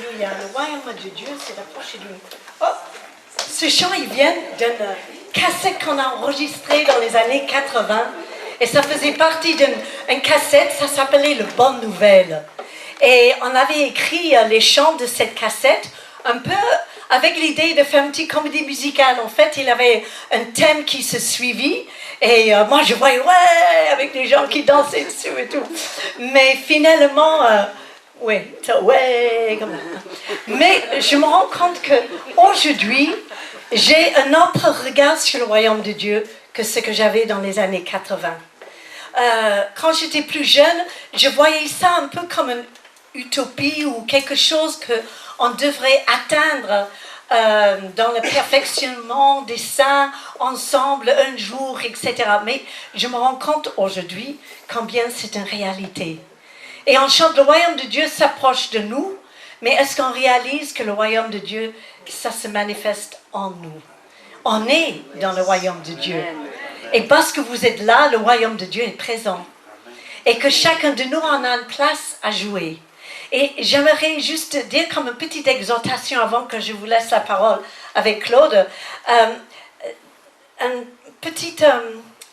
Alléluia. Le royaume de Dieu, c'est approché de nous. Oh, ce chant, il vient d'une cassette qu'on a enregistrée dans les années 80. Et ça faisait partie d'une cassette, ça s'appelait Le Bonne Nouvelle. Et on avait écrit les chants de cette cassette un peu avec l'idée de faire une petite comédie musicale. En fait, il avait un thème qui se suivit. Et moi, je voyais, ouais, avec des gens qui dansaient dessus et tout. Mais finalement, ouais, comme ça. Mais je me rends compte qu'aujourd'hui, j'ai un autre regard sur le royaume de Dieu que ce que j'avais dans les années 80. Quand j'étais plus jeune, je voyais ça un peu comme une utopie ou quelque chose qu'on devrait atteindre dans le perfectionnement des saints ensemble un jour, etc. Mais je me rends compte aujourd'hui combien c'est une réalité. Et on chante le royaume de Dieu s'approche de nous, mais est-ce qu'on réalise que le royaume de Dieu, ça se manifeste en nous? On est dans le royaume de Dieu. Et parce que vous êtes là, le royaume de Dieu est présent. Et que chacun de nous en a une place à jouer. Et j'aimerais juste dire comme une petite exhortation avant que je vous laisse la parole avec Claude,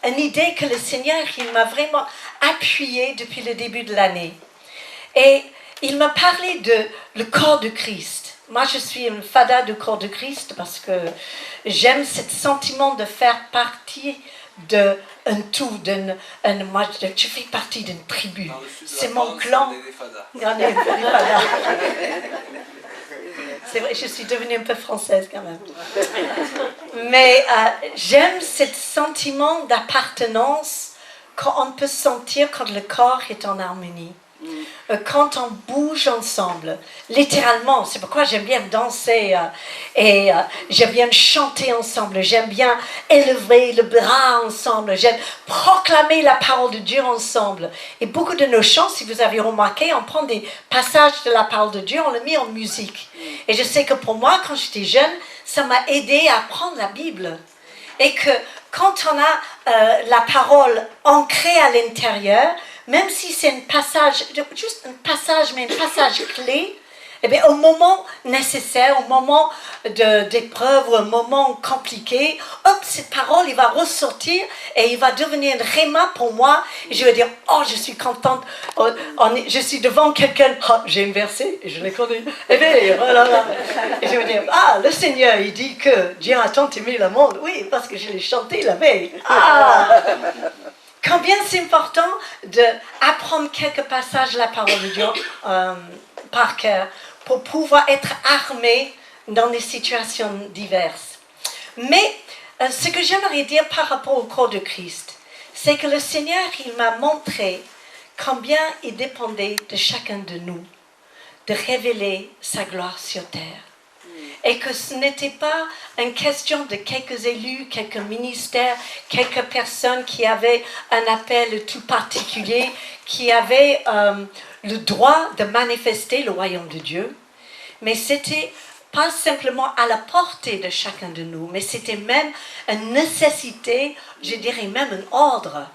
une idée que le Seigneur il m'a vraiment appuyée depuis le début de l'année. Et il m'a parlé de le corps de Christ. Moi, je suis une fada du corps de Christ parce que j'aime ce sentiment de faire partie d'un tout, moi je fais partie d'une tribu, c'est mon clan. C'est vrai, je suis devenue un peu française quand même. Mais j'aime ce sentiment d'appartenance qu'on peut sentir quand le corps est en harmonie. Quand on bouge ensemble, littéralement, c'est pourquoi j'aime bien danser et j'aime bien chanter ensemble, j'aime bien élever le bras ensemble, j'aime proclamer la parole de Dieu ensemble. Et beaucoup de nos chants, si vous avez remarqué, on prend des passages de la parole de Dieu, on le met en musique. Et je sais que pour moi, quand j'étais jeune, ça m'a aidé à apprendre la Bible. Et que quand on a la parole ancrée à l'intérieur, même si c'est un passage, juste un passage, mais un passage clé, eh bien, au moment nécessaire, au moment d'épreuve ou un moment compliqué, hop, cette parole, il va ressortir et il va devenir un réma pour moi. Et je vais dire, oh, je suis contente, je suis devant quelqu'un, oh, j'ai un verset, et je l'ai connu, eh bien, voilà. Et je vais dire, ah, le Seigneur, il dit que Dieu a tant aimé le monde. Oui, parce que je l'ai chanté la veille. Ah! Combien c'est important d'apprendre quelques passages de la parole de Dieu par cœur pour pouvoir être armé dans des situations diverses. Mais ce que j'aimerais dire par rapport au corps de Christ, c'est que le Seigneur, il m'a montré combien il dépendait de chacun de nous de révéler sa gloire sur terre. Et que ce n'était pas une question de quelques élus, quelques ministères, quelques personnes qui avaient un appel tout particulier, qui avaient le droit de manifester le royaume de Dieu. Mais c'était pas simplement à la portée de chacun de nous, mais c'était même une nécessité, je dirais même un ordre.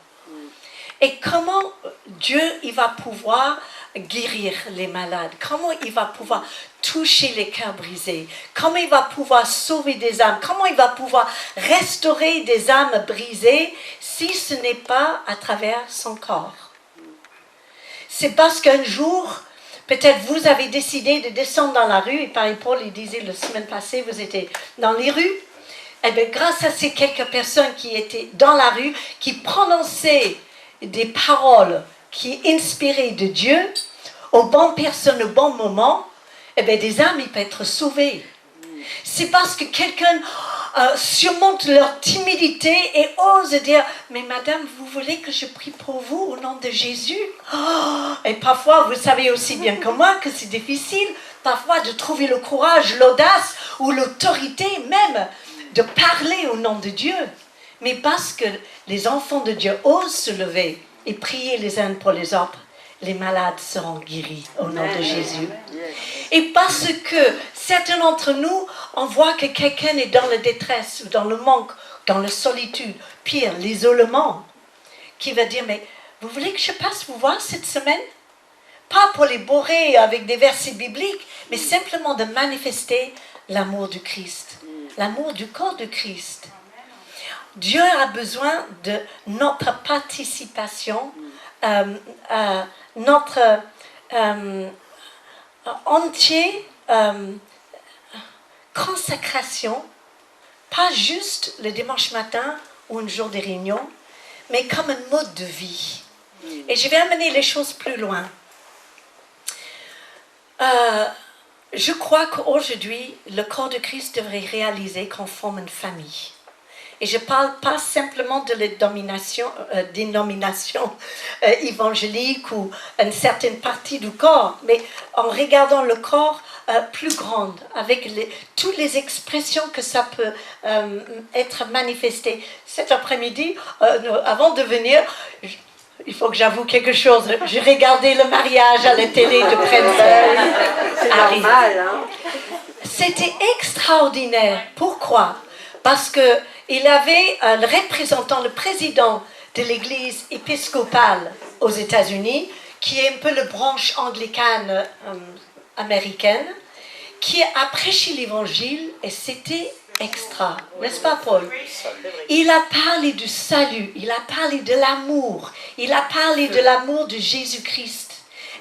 Et comment Dieu il va pouvoir guérir les malades, comment il va pouvoir toucher les cœurs brisés, comment il va pouvoir sauver des âmes, comment il va pouvoir restaurer des âmes brisées si ce n'est pas à travers son corps. C'est parce qu'un jour, peut-être vous avez décidé de descendre dans la rue, et Paul il disait la semaine passée, vous étiez dans les rues, et bien grâce à ces quelques personnes qui étaient dans la rue, qui prononçaient des paroles qui inspirées de Dieu, aux bonnes personnes, au bon moment, eh bien, des âmes, ils peuvent être sauvées. C'est parce que quelqu'un surmonte leur timidité et ose dire, mais madame, vous voulez que je prie pour vous au nom de Jésus? Oh, et parfois, vous savez aussi bien que moi que c'est difficile, parfois, de trouver le courage, l'audace ou l'autorité même de parler au nom de Dieu. Mais parce que les enfants de Dieu osent se lever et prier les uns pour les autres, les malades seront guéris au nom de Jésus. Et parce que certains d'entre nous, on voit que quelqu'un est dans la détresse, dans le manque, dans la solitude, pire, l'isolement, qui va dire, mais vous voulez que je passe vous voir cette semaine? Pas pour les bourrer avec des versets bibliques, mais simplement de manifester l'amour du Christ, l'amour du corps de Christ. Dieu a besoin de notre participation, notre entier consécration, pas juste le dimanche matin ou un jour de réunion, mais comme un mode de vie. Et je vais amener les choses plus loin. Je crois qu'aujourd'hui, le corps de Christ devrait réaliser qu'on forme une famille. Et je ne parle pas simplement de la dénomination évangélique ou une certaine partie du corps, mais en regardant le corps plus grand, avec toutes les expressions que ça peut être manifesté. Cet après-midi, avant de venir, il faut que j'avoue quelque chose. J'ai regardé le mariage à la télé de Prince Harry. C'était extraordinaire. Pourquoi? Parce qu'il avait le représentant, le président de l'église épiscopale aux États-Unis, qui est un peu la branche anglicane américaine, qui a prêché l'évangile et c'était extra, n'est-ce pas Paul? Il a parlé du salut, il a parlé de l'amour, il a parlé de l'amour de Jésus-Christ.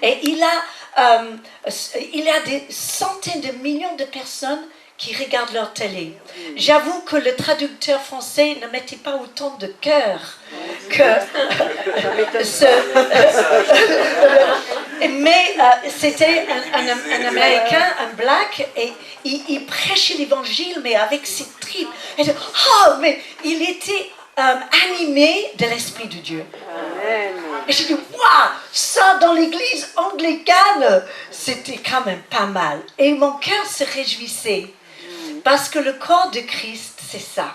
Et il y a des centaines de millions de personnes qui regardent leur télé. J'avoue que le traducteur français ne mettait pas autant de cœur que mais c'était un Américain, un black, et il prêchait l'évangile, mais avec ses tripes. Mais il était animé de l'Esprit de Dieu. Amen. Et j'ai dit, waouh, ça dans l'église anglicane, c'était quand même pas mal. Et mon cœur se réjouissait. Parce que le corps de Christ, c'est ça.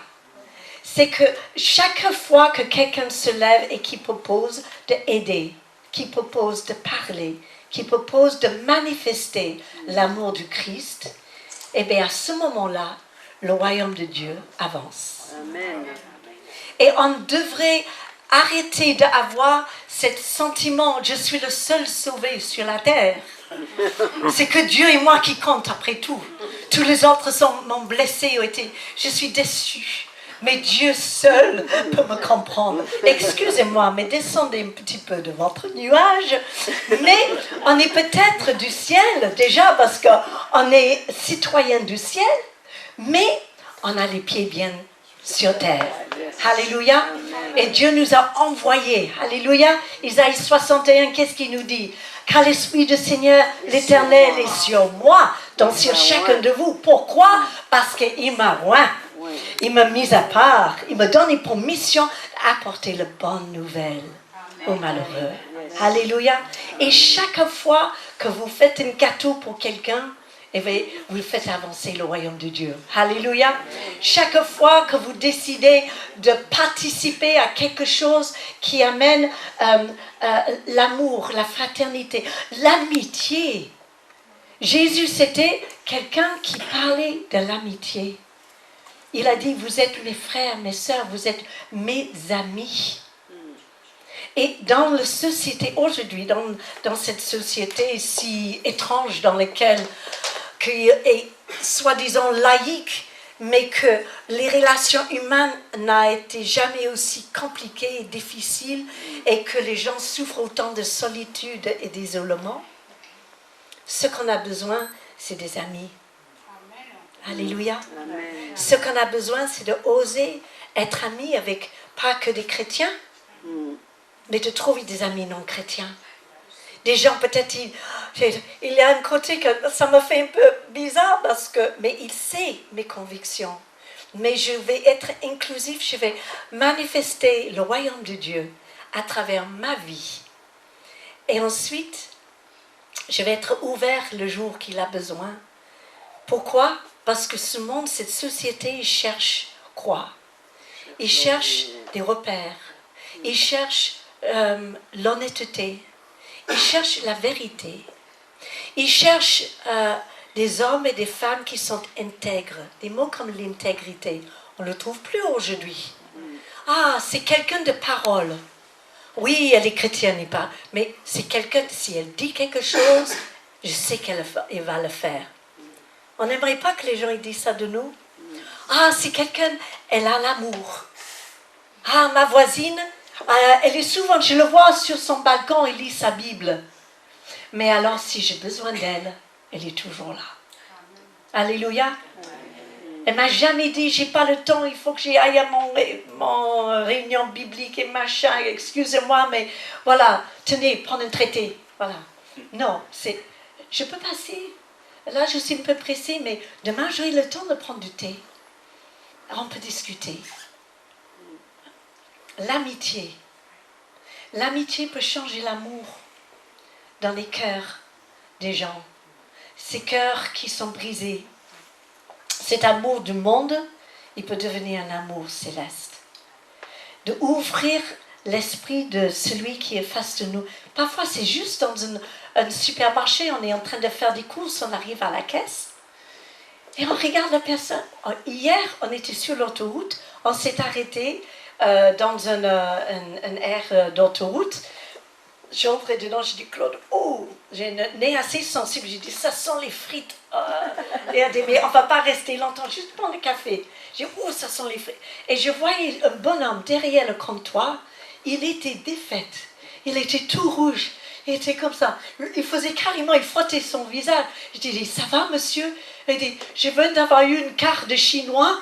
C'est que chaque fois que quelqu'un se lève et qui propose d'aider, qui propose de parler, qui propose de manifester l'amour du Christ, eh bien à ce moment-là, le royaume de Dieu avance. Amen. Et on devrait arrêter d'avoir ce sentiment, je suis le seul sauvé sur la terre. C'est que Dieu et moi qui comptent après tout. Tous les autres m'ont blessé, je suis déçue. Mais Dieu seul peut me comprendre. Excusez-moi, mais descendez un petit peu de votre nuage. Mais on est peut-être du ciel déjà parce qu'on est citoyen du ciel, mais on a les pieds bien sur terre. Alléluia. Et Dieu nous a envoyés. Alléluia. Isaïe 61, qu'est-ce qu'il nous dit? Car l'Esprit du Seigneur, l'Éternel, est sur moi, donc sur chacun de vous. Pourquoi? Parce qu'il m'a oint. Il m'a mis à part. Il me donne pour mission d'apporter la bonne nouvelle aux malheureux. Alléluia. Et chaque fois que vous faites un gâteau pour quelqu'un, et vous faites avancer le royaume de Dieu. Alléluia. Chaque fois que vous décidez de participer à quelque chose qui amène l'amour, la fraternité, l'amitié. Jésus, c'était quelqu'un qui parlait de l'amitié. Il a dit, vous êtes mes frères, mes sœurs, vous êtes mes amis. Et dans la société, aujourd'hui, dans cette société si étrange dans laquelle qui est soi-disant laïque, mais que les relations humaines n'ont été jamais aussi compliquées et difficiles et que les gens souffrent autant de solitude et d'isolement, ce qu'on a besoin, c'est des amis. Amen. Alléluia. Amen. Ce qu'on a besoin, c'est d'oser être amis avec pas que des chrétiens, mais de trouver des amis non chrétiens. Des gens, peut-être, il y a un côté que ça me fait un peu bizarre, mais il sait mes convictions. Mais je vais être inclusif, je vais manifester le royaume de Dieu à travers ma vie. Et ensuite, je vais être ouvert le jour qu'il a besoin. Pourquoi? Parce que ce monde, cette société, il cherche quoi? Il cherche des repères. Il cherche l'honnêteté. Il cherche la vérité. Il cherche des hommes et des femmes qui sont intègres. Des mots comme l'intégrité. On ne le trouve plus aujourd'hui. Ah, c'est quelqu'un de parole. Oui, elle est chrétienne, mais c'est quelqu'un, si elle dit quelque chose, je sais qu'elle va le faire. On n'aimerait pas que les gens ils disent ça de nous. Ah, si quelqu'un, elle a l'amour. Ah, ma voisine, elle est souvent, je le vois sur son balcon, elle lit sa Bible. Mais alors, si j'ai besoin d'elle, elle est toujours là. Alléluia. Elle m'a jamais dit, j'ai pas le temps, il faut que j'y aille à mon réunion biblique et machin, excusez-moi, mais voilà, tenez, prends un traité. Voilà. Non, je peux passer. Là, je suis un peu pressée, mais demain, j'aurai le temps de prendre du thé. On peut discuter. L'amitié. L'amitié peut changer l'amour dans les cœurs des gens. Ces cœurs qui sont brisés. Cet amour du monde, il peut devenir un amour céleste. De ouvrir l'esprit de celui qui est face de nous. Parfois, c'est juste dans un supermarché, on est en train de faire des courses, on arrive à la caisse et on regarde la personne. Hier, on était sur l'autoroute, on s'est arrêté dans un aire d'autoroute. J'entre dedans, je dis Claude, oh, j'ai un nez assez sensible. J'ai dit, ça sent les frites. Et elle dit, mais on ne va pas rester longtemps, juste prendre le café. J'ai dit, oh, ça sent les frites. Et je voyais un bonhomme derrière le comptoir, il était défait. Il était tout rouge. Il était comme ça. Il faisait carrément, il frottait son visage. Je dis, ça va, monsieur? Il dit, je viens d'avoir eu une carte de Chinois.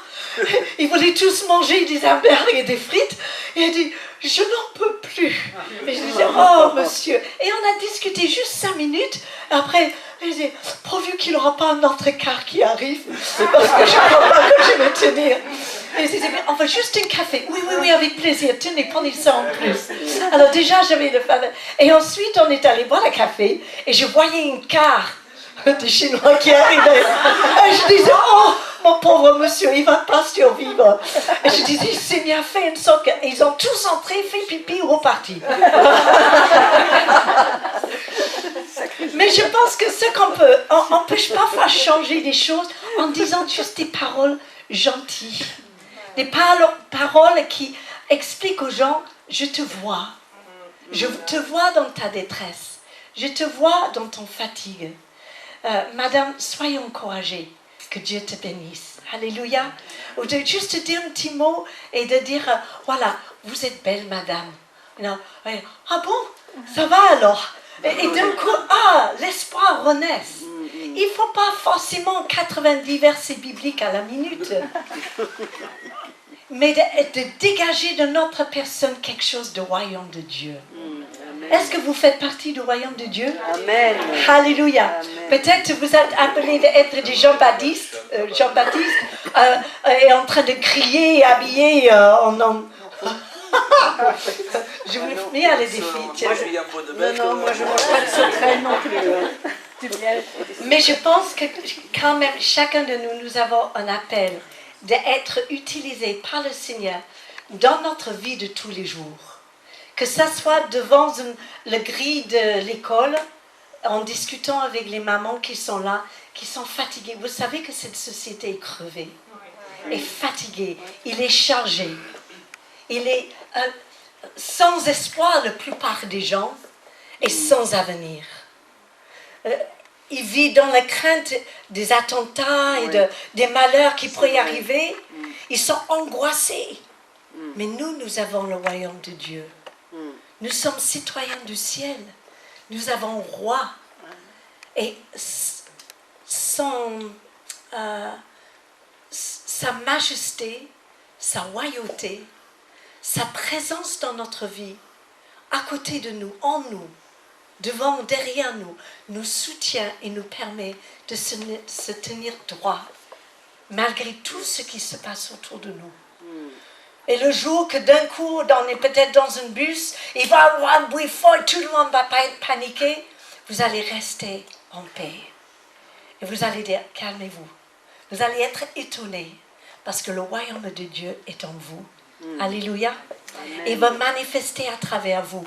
Ils voulaient tous manger des hamburgers et des frites. Et il dit, je n'en peux plus. Et je disais, oh, monsieur. Et on a discuté juste 5 minutes. Après, je disais, pourvu qu'il n'aura pas un autre car qui arrive. Parce que je ne crois pas que je vais tenir. Et je disais, on veut juste un café. Oui, oui, oui, avec plaisir. Tenez, prenez ça en plus. Alors déjà, j'avais le fameux. Et ensuite, on est allé boire le café. Et je voyais une carte des Chinois qui arrivaient. Et je disais, oh, mon pauvre monsieur, il ne va pas survivre. Et je disais, c'est bien fait, une sorte qu'ils ont tous entré, fait pipi, reparti. Mais je pense que ce qu'on peut, on peut parfois changer des choses en disant juste des paroles gentilles. Des paroles qui expliquent aux gens, je te vois. Je te vois dans ta détresse. Je te vois dans ton fatigue. Madame, soyez encouragée. Que Dieu te bénisse. Alléluia. Ou de juste dire un petit mot et de dire, voilà, vous êtes belle, madame. Ah bon? Ça va alors? Et d'un coup, l'espoir renaisse. Il ne faut pas forcément 90 versets bibliques à la minute. Mais de dégager de notre personne quelque chose du royaume de Dieu. Est-ce que vous faites partie du royaume de Dieu? Amen. Alléluia. Peut-être vous êtes appelés d'être des Jean-Baptiste et en train de crier, habillés en homme. Je vous mets à les défis. Moi, je viens pas de mettre. Non, moi, je ne mange pas de sauterelle non plus. Mais je pense que quand même, chacun de nous, nous avons un appel d'être utilisé par le Seigneur dans notre vie de tous les jours. Que ça soit devant le grille de l'école, en discutant avec les mamans qui sont là, qui sont fatiguées. Vous savez que cette société est crevée, est fatiguée, il est chargé. Il est sans espoir, la plupart des gens, et sans avenir. Il vit dans la crainte des attentats et des malheurs qui pourraient y arriver. Ils sont angoissés. Mais nous avons le royaume de Dieu. Nous sommes citoyens du ciel. Nous avons un roi. Et sa majesté, sa royauté, sa présence dans notre vie, à côté de nous, en nous, devant, derrière nous, nous soutient et nous permet de se tenir droit, malgré tout ce qui se passe autour de nous. Et le jour que d'un coup, on est peut-être dans un bus, il va y avoir un bruit fort et tout le monde va paniquer, vous allez rester en paix. Et vous allez dire, calmez-vous. Vous allez être étonnés, parce que le royaume de Dieu est en vous. Alléluia. Il va manifester à travers vous.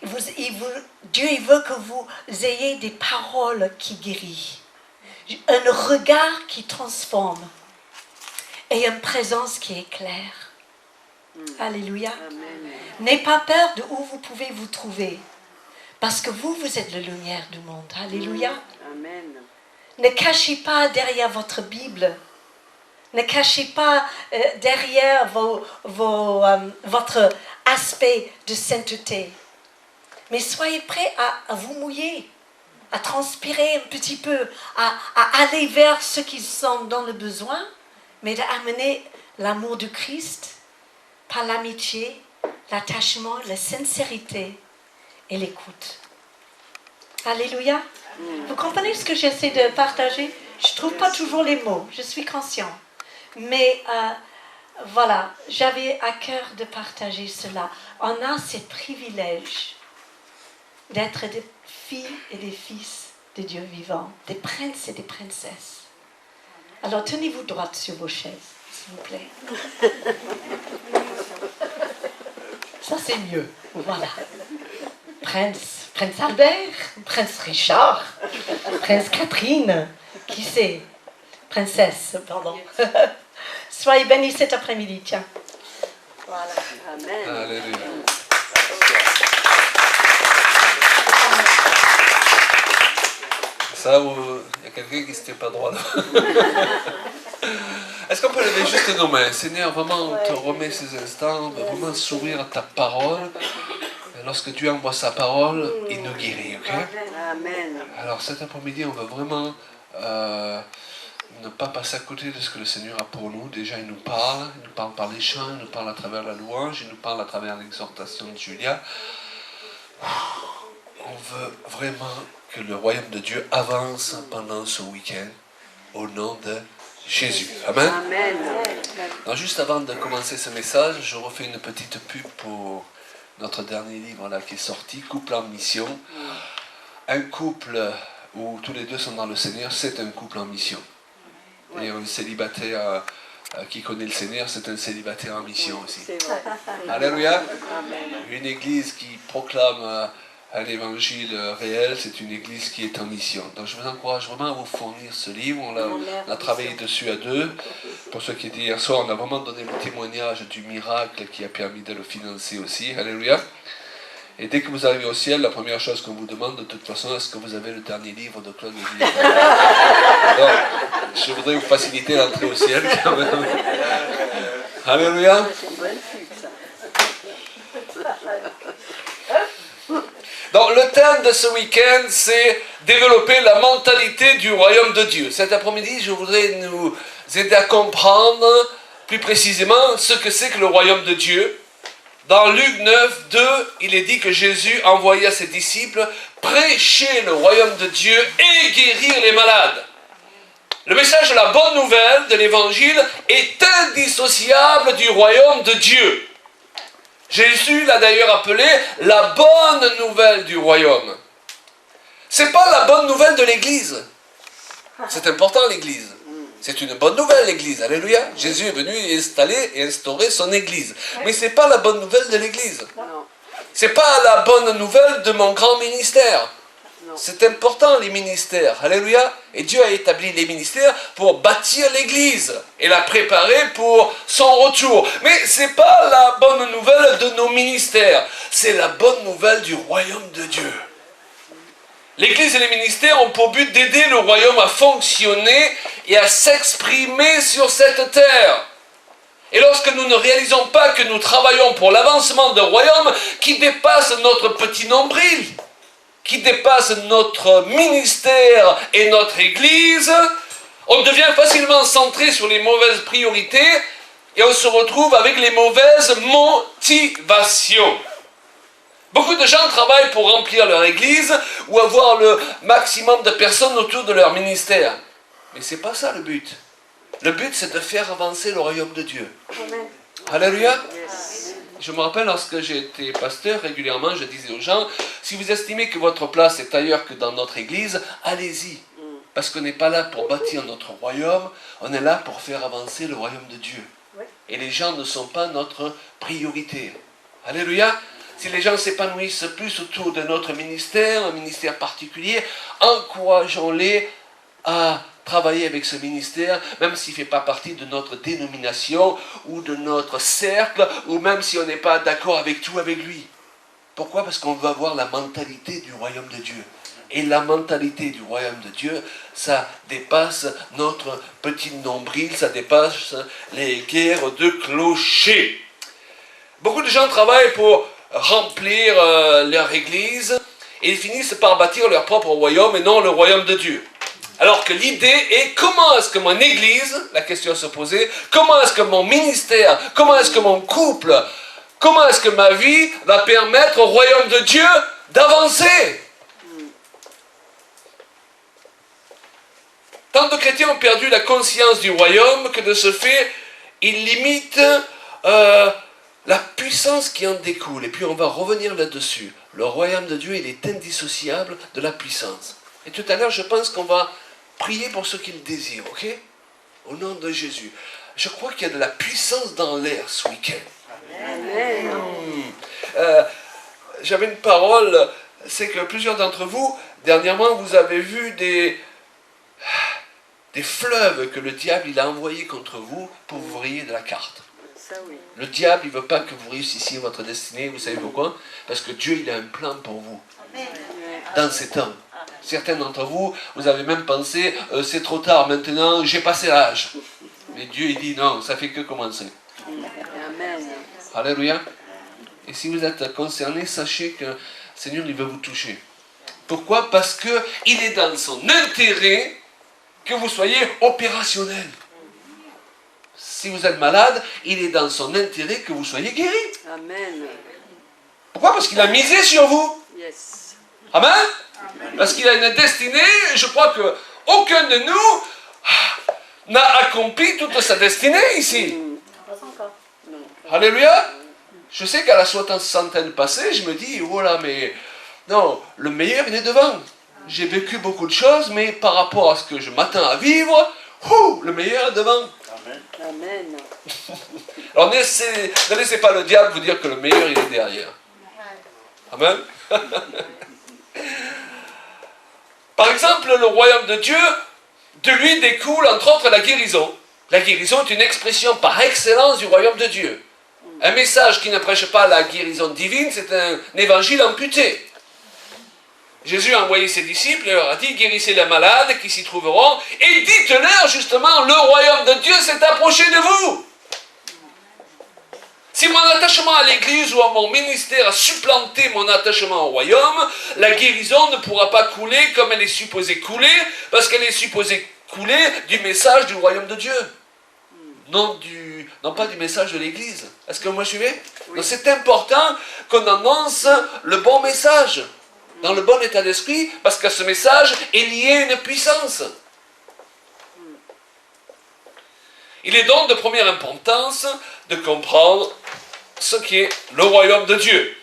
Dieu il veut que vous ayez des paroles qui guérissent, un regard qui transforme et une présence qui éclaire. Alléluia. N'ayez pas peur de où vous pouvez vous trouver. Parce que vous êtes la lumière du monde. Alléluia. Amen. Ne cachez pas derrière votre Bible. Ne cachez pas derrière votre aspect de sainteté. Mais soyez prêts à vous mouiller, à transpirer un petit peu, à aller vers ceux qui sont dans le besoin, mais d'amener l'amour du Christ par l'amitié, l'attachement, la sincérité et l'écoute. Alléluia. Vous comprenez ce que j'essaie de partager? Je ne trouve pas toujours les mots, je suis conscient. Mais voilà, j'avais à cœur de partager cela. On a ce privilège d'être des filles et des fils de Dieu vivant, des princes et des princesses. Alors tenez-vous droite sur vos chaises, s'il vous plaît. Ça c'est mieux, voilà. Prince Albert, Prince Richard, Prince Catherine, qui c'est? Princesse, pardon. Soyez bénis cet après-midi, tiens. Voilà. Amen. Alléluia. Ça, il y a quelqu'un qui ne se tient pas droit. Est-ce qu'on peut lever juste nos mains? Seigneur, vraiment, on te remet ces instants, de vraiment s'ouvrir à ta parole. Et lorsque Dieu envoie sa parole, il nous guérit, ok? Amen. Alors cet après-midi, on va vraiment ne pas passer à côté de ce que le Seigneur a pour nous. Déjà, il nous parle par les chants, il nous parle à travers la louange, il nous parle à travers l'exhortation de Julia. On veut vraiment que le royaume de Dieu avance pendant ce week-end au nom de Jésus. Amen. Amen. Alors, juste avant de commencer ce message, je refais une petite pub pour notre dernier livre là, qui est sorti, Couple en mission. Un couple où tous les deux sont dans le Seigneur, c'est un couple en mission. Et un célibataire qui connaît le Seigneur, c'est un célibataire en mission aussi. C'est vrai. Alléluia. Une église qui proclame un évangile réel, c'est une église qui est en mission. Donc je vous encourage vraiment à vous fournir ce livre. On a travaillé dessus à deux. Pour ceux qui étaient hier soir, on a vraiment donné le témoignage du miracle qui a permis de le financer aussi. Alléluia. Et dès que vous arrivez au ciel, la première chose qu'on vous demande, de toute façon, est-ce que vous avez le dernier livre de Claude Lévy? Alors, je voudrais vous faciliter l'entrée au ciel quand même. Alléluia. C'est une bonne pub, ça. Donc le thème de ce week-end, c'est développer la mentalité du royaume de Dieu. Cet après-midi, je voudrais nous aider à comprendre plus précisément ce que c'est que le royaume de Dieu. Dans Luc 9, 2, il est dit que Jésus envoya ses disciples prêcher le royaume de Dieu et guérir les malades. Le message de la bonne nouvelle de l'évangile est indissociable du royaume de Dieu. Jésus l'a d'ailleurs appelé la bonne nouvelle du royaume. Ce n'est pas la bonne nouvelle de l'Église. C'est important l'Église. C'est une bonne nouvelle l'Église. Alléluia. Jésus est venu installer et instaurer son Église. Mais ce n'est pas la bonne nouvelle de l'Église. Ce n'est pas la bonne nouvelle de mon grand ministère. C'est important les ministères. Alléluia. Et Dieu a établi les ministères pour bâtir l'Église et la préparer pour son retour. Mais ce n'est pas la bonne nouvelle de nos ministères. C'est la bonne nouvelle du royaume de Dieu. L'Église et les ministères ont pour but d'aider le royaume à fonctionner et à s'exprimer sur cette terre. Et lorsque nous ne réalisons pas que nous travaillons pour l'avancement d'un royaume qui dépasse notre petit nombril, qui dépasse notre ministère et notre Église, on devient facilement centré sur les mauvaises priorités et on se retrouve avec les mauvaises motivations. Beaucoup de gens travaillent pour remplir leur église ou avoir le maximum de personnes autour de leur ministère. Mais ce n'est pas ça le but. Le but, c'est de faire avancer le royaume de Dieu. Amen. Alléluia. Yes. Je me rappelle, lorsque j'étais pasteur, régulièrement, je disais aux gens, si vous estimez que votre place est ailleurs que dans notre église, allez-y. Parce qu'on n'est pas là pour bâtir notre royaume, on est là pour faire avancer le royaume de Dieu. Et les gens ne sont pas notre priorité. Alléluia. Si les gens s'épanouissent plus autour de notre ministère, un ministère particulier, encourageons-les à travailler avec ce ministère, même s'il ne fait pas partie de notre dénomination ou de notre cercle, ou même si on n'est pas d'accord avec tout avec lui. Pourquoi? Parce qu'on veut avoir la mentalité du royaume de Dieu. Et la mentalité du royaume de Dieu, ça dépasse notre petit nombril, ça dépasse les guerres de clochers. Beaucoup de gens travaillent pour remplir leur église et ils finissent par bâtir leur propre royaume et non le royaume de Dieu. Alors que l'idée est comment est-ce que mon église, la question à se poser, comment est-ce que mon ministère, comment est-ce que mon couple, comment est-ce que ma vie va permettre au royaume de Dieu d'avancer? Tant de chrétiens ont perdu la conscience du royaume que de ce fait, ils limitent la puissance qui en découle. Et puis on va revenir là-dessus. Le royaume de Dieu, il est indissociable de la puissance. Et tout à l'heure, je pense qu'on va prier pour ceux qui le désirent, ok? Au nom de Jésus. Je crois qu'il y a de la puissance dans l'air ce week-end. J'avais une parole, c'est que plusieurs d'entre vous, dernièrement, vous avez vu des fleuves que le diable il a envoyés contre vous pour vous rayer de la carte. Ça, oui. Le diable, il ne veut pas que vous réussissiez votre destinée, vous savez pourquoi? Parce que Dieu, il a un plan pour vous. Dans ces temps. Certains d'entre vous, vous avez même pensé, c'est trop tard maintenant, j'ai passé l'âge. Mais Dieu, il dit non, ça fait que commencer. Amen. Alléluia. Et si vous êtes concerné, sachez que le Seigneur, il veut vous toucher. Pourquoi? Parce qu'il est dans son intérêt que vous soyez opérationnel. Si vous êtes malade, il est dans son intérêt que vous soyez guéri. Amen. Pourquoi? Parce qu'il a misé sur vous. Yes. Amen. Parce qu'il a une destinée, et je crois que aucun de nous n'a accompli toute sa destinée ici. Pas encore. Non. Alléluia. Je sais qu'à la soixantaine passée, je me dis, oh là, mais non, le meilleur, il est devant. J'ai vécu beaucoup de choses, mais par rapport à ce que je m'attends à vivre, le meilleur est devant. Amen. Alors ne laissez pas le diable vous dire que le meilleur, il est derrière. Amen. Par exemple, le royaume de Dieu, de lui découle entre autres la guérison. La guérison est une expression par excellence du royaume de Dieu. Un message qui ne prêche pas la guérison divine, c'est un évangile amputé. Jésus a envoyé ses disciples et leur a dit, guérissez les malades qui s'y trouveront et dites-leur justement, le royaume de Dieu s'est approché de vous. Si mon attachement à l'église ou à mon ministère a supplanté mon attachement au royaume, la guérison ne pourra pas couler comme elle est supposée couler, parce qu'elle est supposée couler du message du royaume de Dieu. Non pas du message de l'église. Est-ce que vous me suivez? Oui. Donc c'est important qu'on annonce le bon message, dans le bon état d'esprit, parce que ce message est lié à une puissance. Il est donc de première importance de comprendre ce qu'est le royaume de Dieu.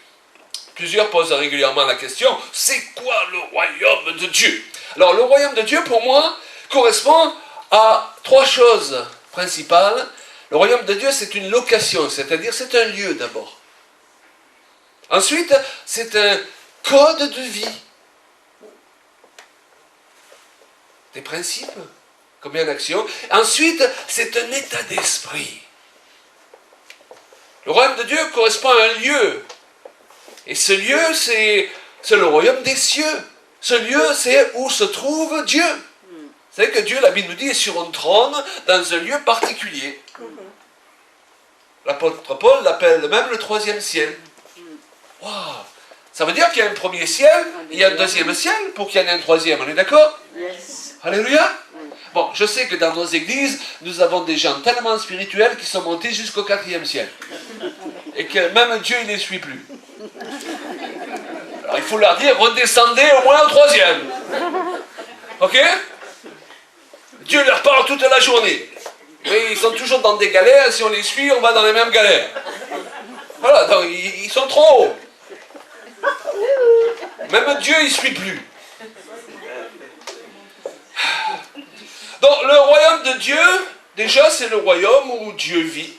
Plusieurs posent régulièrement la question, c'est quoi le royaume de Dieu? Alors le royaume de Dieu, pour moi, correspond à trois choses principales. Le royaume de Dieu, c'est une location, c'est-à-dire c'est un lieu d'abord. Ensuite, c'est un code de vie. Des principes, combien d'actions. Ensuite, c'est un état d'esprit. Le royaume de Dieu correspond à un lieu. Et ce lieu, c'est le royaume des cieux. Ce lieu, c'est où se trouve Dieu. Vous savez que Dieu, la Bible nous dit, est sur un trône dans un lieu particulier. L'apôtre Paul l'appelle même le troisième ciel. Wow. Ça veut dire qu'il y a un premier ciel, il y a un deuxième ciel pour qu'il y en ait un troisième. On est d'accord? Yes. Alléluia. Bon, je sais que dans nos églises, nous avons des gens tellement spirituels qui sont montés jusqu'au quatrième ciel. Et que même Dieu, il ne les suit plus. Alors il faut leur dire, redescendez au moins au troisième. Ok? Dieu leur parle toute la journée. Mais ils sont toujours dans des galères, si on les suit, on va dans les mêmes galères. Voilà, donc ils sont trop hauts. Même Dieu, il ne suit plus. Donc le royaume de Dieu, déjà c'est le royaume où Dieu vit.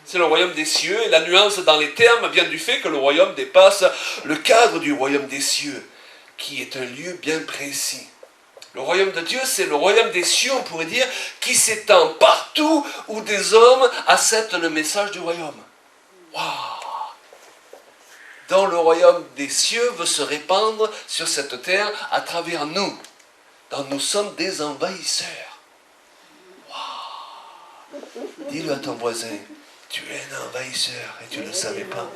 C'est le royaume des cieux, et la nuance dans les termes vient du fait que le royaume dépasse le cadre du royaume des cieux, qui est un lieu bien précis. Le royaume de Dieu, c'est le royaume des cieux, on pourrait dire, qui s'étend partout où des hommes acceptent le message du royaume. Waouh! dont le royaume des cieux veut se répandre sur cette terre à travers nous. Donc nous sommes des envahisseurs. Wow. Dis-le à ton voisin, tu es un envahisseur et tu ne le savais pas.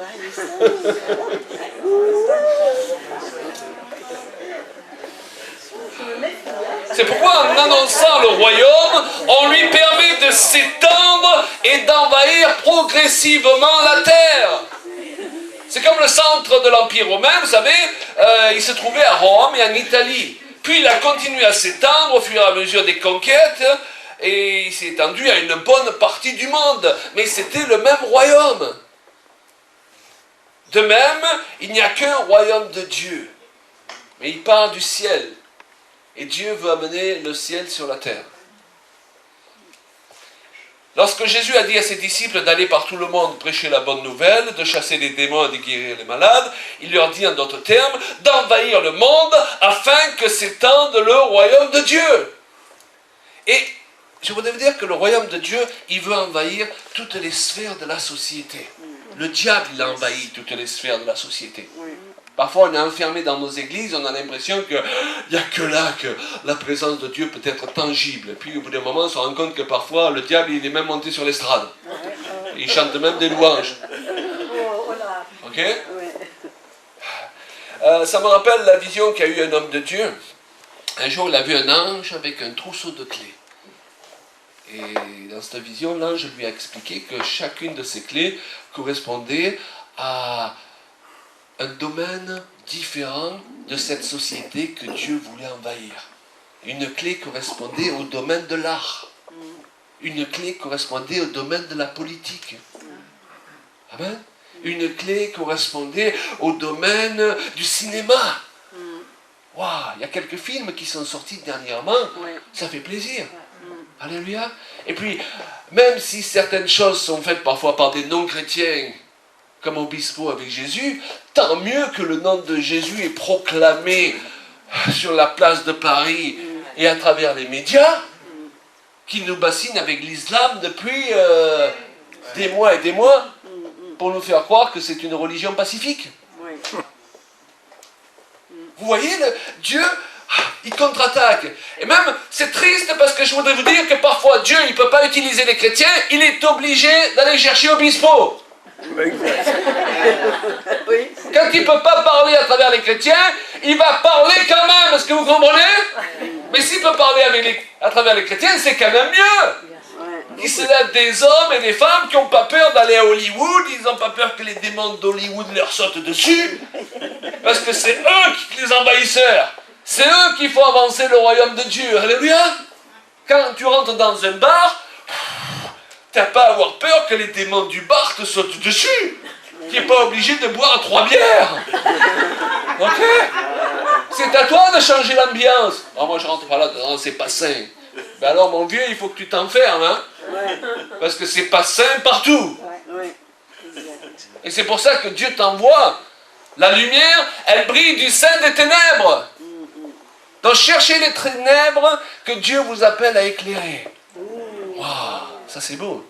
C'est pourquoi en annonçant le royaume, on lui permet de s'étendre et d'envahir progressivement la terre. C'est comme le centre de l'Empire romain, vous savez, il se trouvait à Rome et en Italie. Puis il a continué à s'étendre au fur et à mesure des conquêtes et il s'est étendu à une bonne partie du monde. Mais c'était le même royaume. De même, il n'y a qu'un royaume de Dieu. Mais il part du ciel. Et Dieu veut amener le ciel sur la terre. Lorsque Jésus a dit à ses disciples d'aller par tout le monde prêcher la bonne nouvelle, de chasser les démons et de guérir les malades, il leur dit en d'autres termes d'envahir le monde afin que s'étende le royaume de Dieu. Et je voudrais vous dire que le royaume de Dieu, il veut envahir toutes les sphères de la société. Le diable, il a envahi toutes les sphères de la société. Parfois, on est enfermé dans nos églises, on a l'impression qu'il n'y a que là que la présence de Dieu peut être tangible. Et puis, au bout d'un moment, on se rend compte que parfois, le diable, il est même monté sur l'estrade. Il chante même des louanges. Ok ? Ça me rappelle la vision qu'a eu un homme de Dieu. Un jour, il a vu un ange avec un trousseau de clés. Et dans cette vision, l'ange lui a expliqué que chacune de ces clés correspondait à un domaine différent de cette société que Dieu voulait envahir. Une clé correspondait au domaine de l'art. Une clé correspondait au domaine de la politique. Amen. Une clé correspondait au domaine du cinéma. Waouh, il y a quelques films qui sont sortis dernièrement. Ça fait plaisir. Alléluia. Et puis, même si certaines choses sont faites parfois par des non-chrétiens, comme Obispo avec Jésus, tant mieux que le nom de Jésus est proclamé sur la place de Paris et à travers les médias, qui nous bassinent avec l'islam depuis des mois et des mois, pour nous faire croire que c'est une religion pacifique. Vous voyez, Dieu, il contre-attaque. Et même, c'est triste parce que je voudrais vous dire que parfois Dieu, il ne peut pas utiliser les chrétiens, il est obligé d'aller chercher Obispo. Quand il ne peut pas parler à travers les chrétiens, il va parler quand même, est-ce que vous comprenez? Mais s'il peut parler à travers les chrétiens, c'est quand même mieux. Il se lève des hommes et des femmes qui n'ont pas peur d'aller à Hollywood, ils n'ont pas peur que les démons d'Hollywood leur sautent dessus, parce que c'est eux qui les envahisseurs. C'est eux qui font avancer le royaume de Dieu. Alléluia. Quand tu rentres dans un bar, tu n'as pas à avoir peur que les démons du bar te sautent dessus. Tu n'es pas obligé de boire 3 bières. Ok? C'est à toi de changer l'ambiance. Oh, moi je rentre pas là, non, c'est pas sain. Ben alors mon vieux, il faut que tu t'enfermes, hein? Parce que c'est pas sain partout. Et c'est pour ça que Dieu t'envoie. La lumière, elle brille du sein des ténèbres. Donc cherchez les ténèbres que Dieu vous appelle à éclairer. Waouh, ça c'est beau.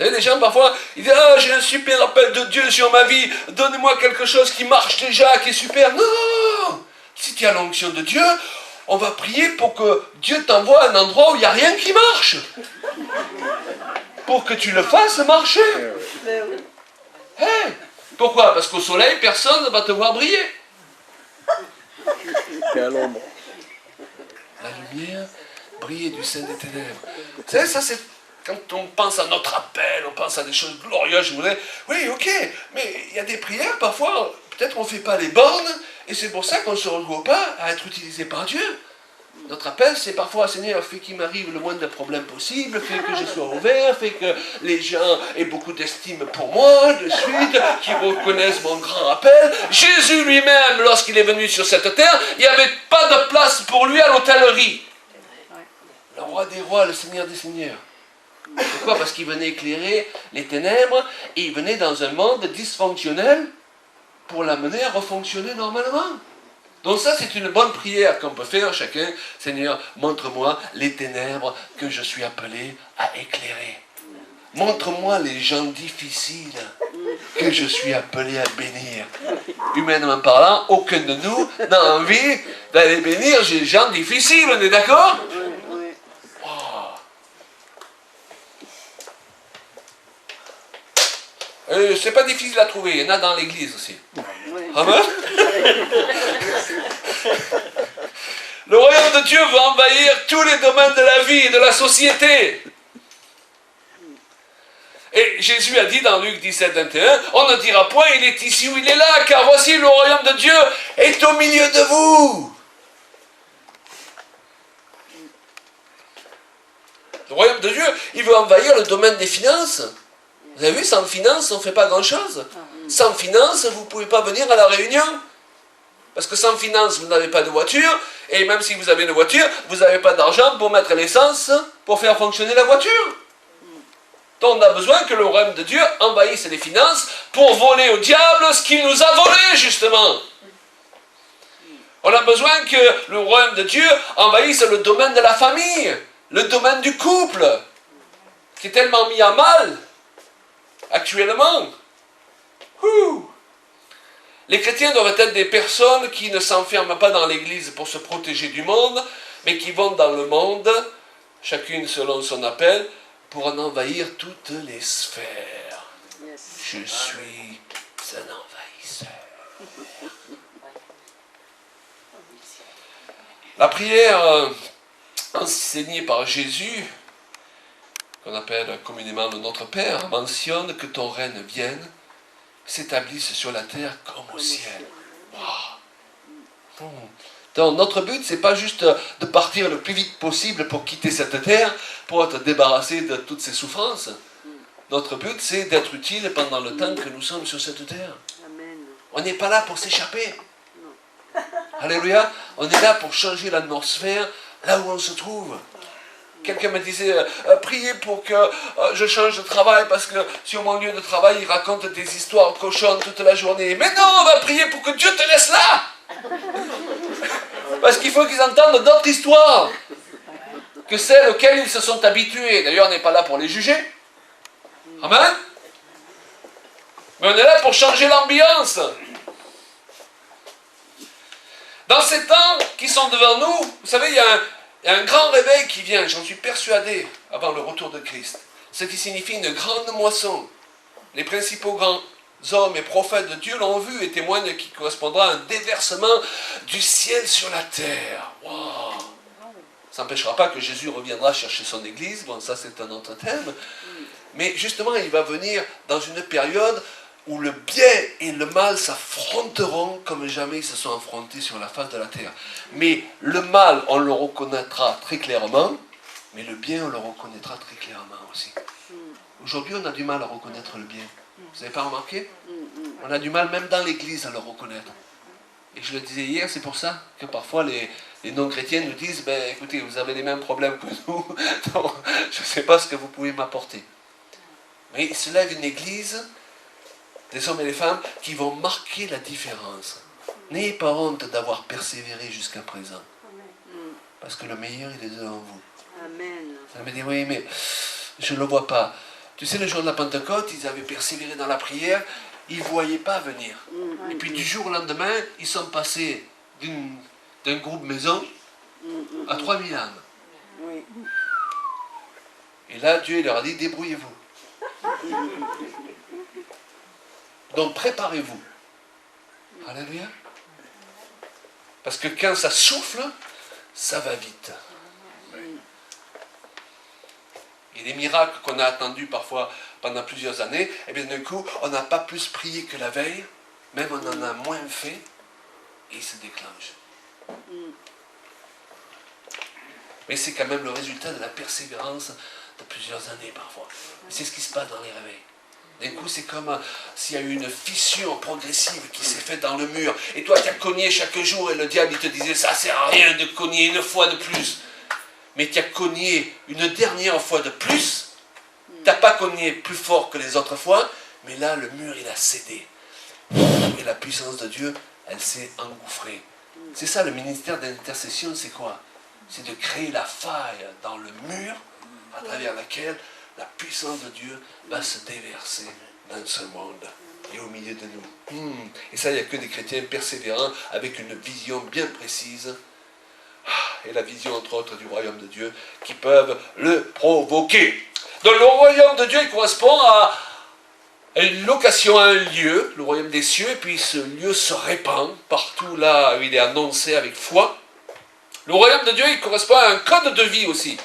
Vous savez, les gens parfois, ils disent « Ah, j'ai un super appel de Dieu sur ma vie, donnez-moi quelque chose qui marche déjà, qui est super. » Non! Si tu as l'onction de Dieu, on va prier pour que Dieu t'envoie à un endroit où il n'y a rien qui marche. Pour que tu le fasses marcher. Hey, pourquoi? Parce qu'au soleil, personne ne va te voir briller. C'est à l'ombre. La lumière brille du sein des ténèbres. Vous savez, ça c'est... Quand on pense à notre appel, on pense à des choses glorieuses, je voudrais... Oui, ok, mais il y a des prières, parfois, peut-être on ne fait pas les bornes, et c'est pour ça qu'on ne se retrouve pas à être utilisé par Dieu. Notre appel, c'est parfois, Seigneur, fais qu'il m'arrive le moins de problèmes possible, fais que je sois ouvert, fais que les gens aient beaucoup d'estime pour moi, de suite, qu'ils reconnaissent mon grand appel. Jésus lui-même, lorsqu'il est venu sur cette terre, il n'y avait pas de place pour lui à l'hôtellerie. Le roi des rois, le Seigneur des seigneurs. Pourquoi? Parce qu'il venait éclairer les ténèbres et il venait dans un monde dysfonctionnel pour l'amener à refonctionner normalement. Donc ça, c'est une bonne prière qu'on peut faire chacun. Seigneur, montre-moi les ténèbres que je suis appelé à éclairer. Montre-moi les gens difficiles que je suis appelé à bénir. Humainement parlant, aucun de nous n'a envie d'aller bénir les gens difficiles, on est d'accord? Oui. C'est pas difficile à trouver, il y en a dans l'église aussi. Oui. Amen. Le royaume de Dieu va envahir tous les domaines de la vie et de la société. Et Jésus a dit dans Luc 17, 21, on ne dira point il est ici ou il est là, car voici le royaume de Dieu est au milieu de vous. Le royaume de Dieu, il veut envahir le domaine des finances. Vous avez vu, sans finances, on ne fait pas grand-chose. Sans finances, vous ne pouvez pas venir à la réunion. Parce que sans finances, vous n'avez pas de voiture, et même si vous avez une voiture, vous n'avez pas d'argent pour mettre l'essence, pour faire fonctionner la voiture. Donc on a besoin que le royaume de Dieu envahisse les finances pour voler au diable ce qu'il nous a volé, justement. On a besoin que le royaume de Dieu envahisse le domaine de la famille, le domaine du couple, qui est tellement mis à mal actuellement. Les chrétiens doivent être des personnes qui ne s'enferment pas dans l'église pour se protéger du monde, mais qui vont dans le monde, chacune selon son appel, pour en envahir toutes les sphères. Yes. Je suis un envahisseur. La prière enseignée par Jésus, qu'on appelle communément le Notre Père, mentionne que ton règne vienne, s'établisse sur la terre comme au ciel. Wow. Donc notre but, c'est pas juste de partir le plus vite possible pour quitter cette terre, pour être débarrassé de toutes ces souffrances. Notre but, c'est d'être utile pendant le temps que nous sommes sur cette terre. Amen. On n'est pas là pour s'échapper. Alléluia. On est là pour changer l'atmosphère là où on se trouve. Quelqu'un me disait, priez pour que je change de travail parce que sur mon lieu de travail, ils racontent des histoires cochonnes toute la journée. Mais non, on va prier pour que Dieu te laisse là. Parce qu'il faut qu'ils entendent d'autres histoires que celles auxquelles ils se sont habitués. D'ailleurs, on n'est pas là pour les juger. Amen. Mais on est là pour changer l'ambiance. Dans ces temps qui sont devant nous, vous savez, il y a un grand réveil qui vient, j'en suis persuadé, avant le retour de Christ. Ce qui signifie une grande moisson. Les principaux grands hommes et prophètes de Dieu l'ont vu et témoignent qu'il correspondra à un déversement du ciel sur la terre. Wow. Ça n'empêchera pas que Jésus reviendra chercher son église, bon ça c'est un autre thème, mais justement il va venir dans une période où le bien et le mal s'affronteront comme jamais ils se sont affrontés sur la face de la terre. Mais le mal, on le reconnaîtra très clairement, mais le bien, on le reconnaîtra très clairement aussi. Aujourd'hui, on a du mal à reconnaître le bien. Vous n'avez pas remarqué? On a du mal même dans l'église à le reconnaître. Et je le disais hier, c'est pour ça que parfois les non-chrétiens nous disent, ben, écoutez, vous avez les mêmes problèmes que nous, donc je ne sais pas ce que vous pouvez m'apporter. Mais il se lève une église, des hommes et des femmes qui vont marquer la différence. N'ayez pas honte d'avoir persévéré jusqu'à présent. Parce que le meilleur, il est devant vous. Amen. Ça me dit, oui, mais je ne le vois pas. Tu sais, le jour de la Pentecôte, ils avaient persévéré dans la prière, ils ne voyaient pas venir. Et puis du jour au lendemain, ils sont passés d'un groupe maison à 3000 âmes. Oui. Et là, Dieu leur a dit, débrouillez-vous. Donc préparez-vous. Alléluia. Parce que quand ça souffle, ça va vite. Et les miracles qu'on a attendus parfois pendant plusieurs années, et bien d'un coup, on n'a pas plus prié que la veille, même on en a moins fait, et il se déclenche. Mais c'est quand même le résultat de la persévérance de plusieurs années parfois. C'est ce qui se passe dans les réveils. D'un coup, c'est comme s'il y a eu une fissure progressive qui s'est faite dans le mur. Et toi, tu as cogné chaque jour et le diable, il te disait, ça ne sert à rien de cogner une fois de plus. Mais tu as cogné une dernière fois de plus. Tu n'as pas cogné plus fort que les autres fois, mais là, le mur, il a cédé. Et la puissance de Dieu, elle s'est engouffrée. C'est ça, le ministère d'intercession, c'est quoi? C'est de créer la faille dans le mur à travers laquelle la puissance de Dieu va se déverser dans ce monde et au milieu de nous. Et ça, il n'y a que des chrétiens persévérants avec une vision bien précise. Et la vision, entre autres, du royaume de Dieu qui peuvent le provoquer. Donc le royaume de Dieu, il correspond à une location, à un lieu, le royaume des cieux, et puis ce lieu se répand partout là où il est annoncé avec foi. Le royaume de Dieu, il correspond à un code de vie aussi.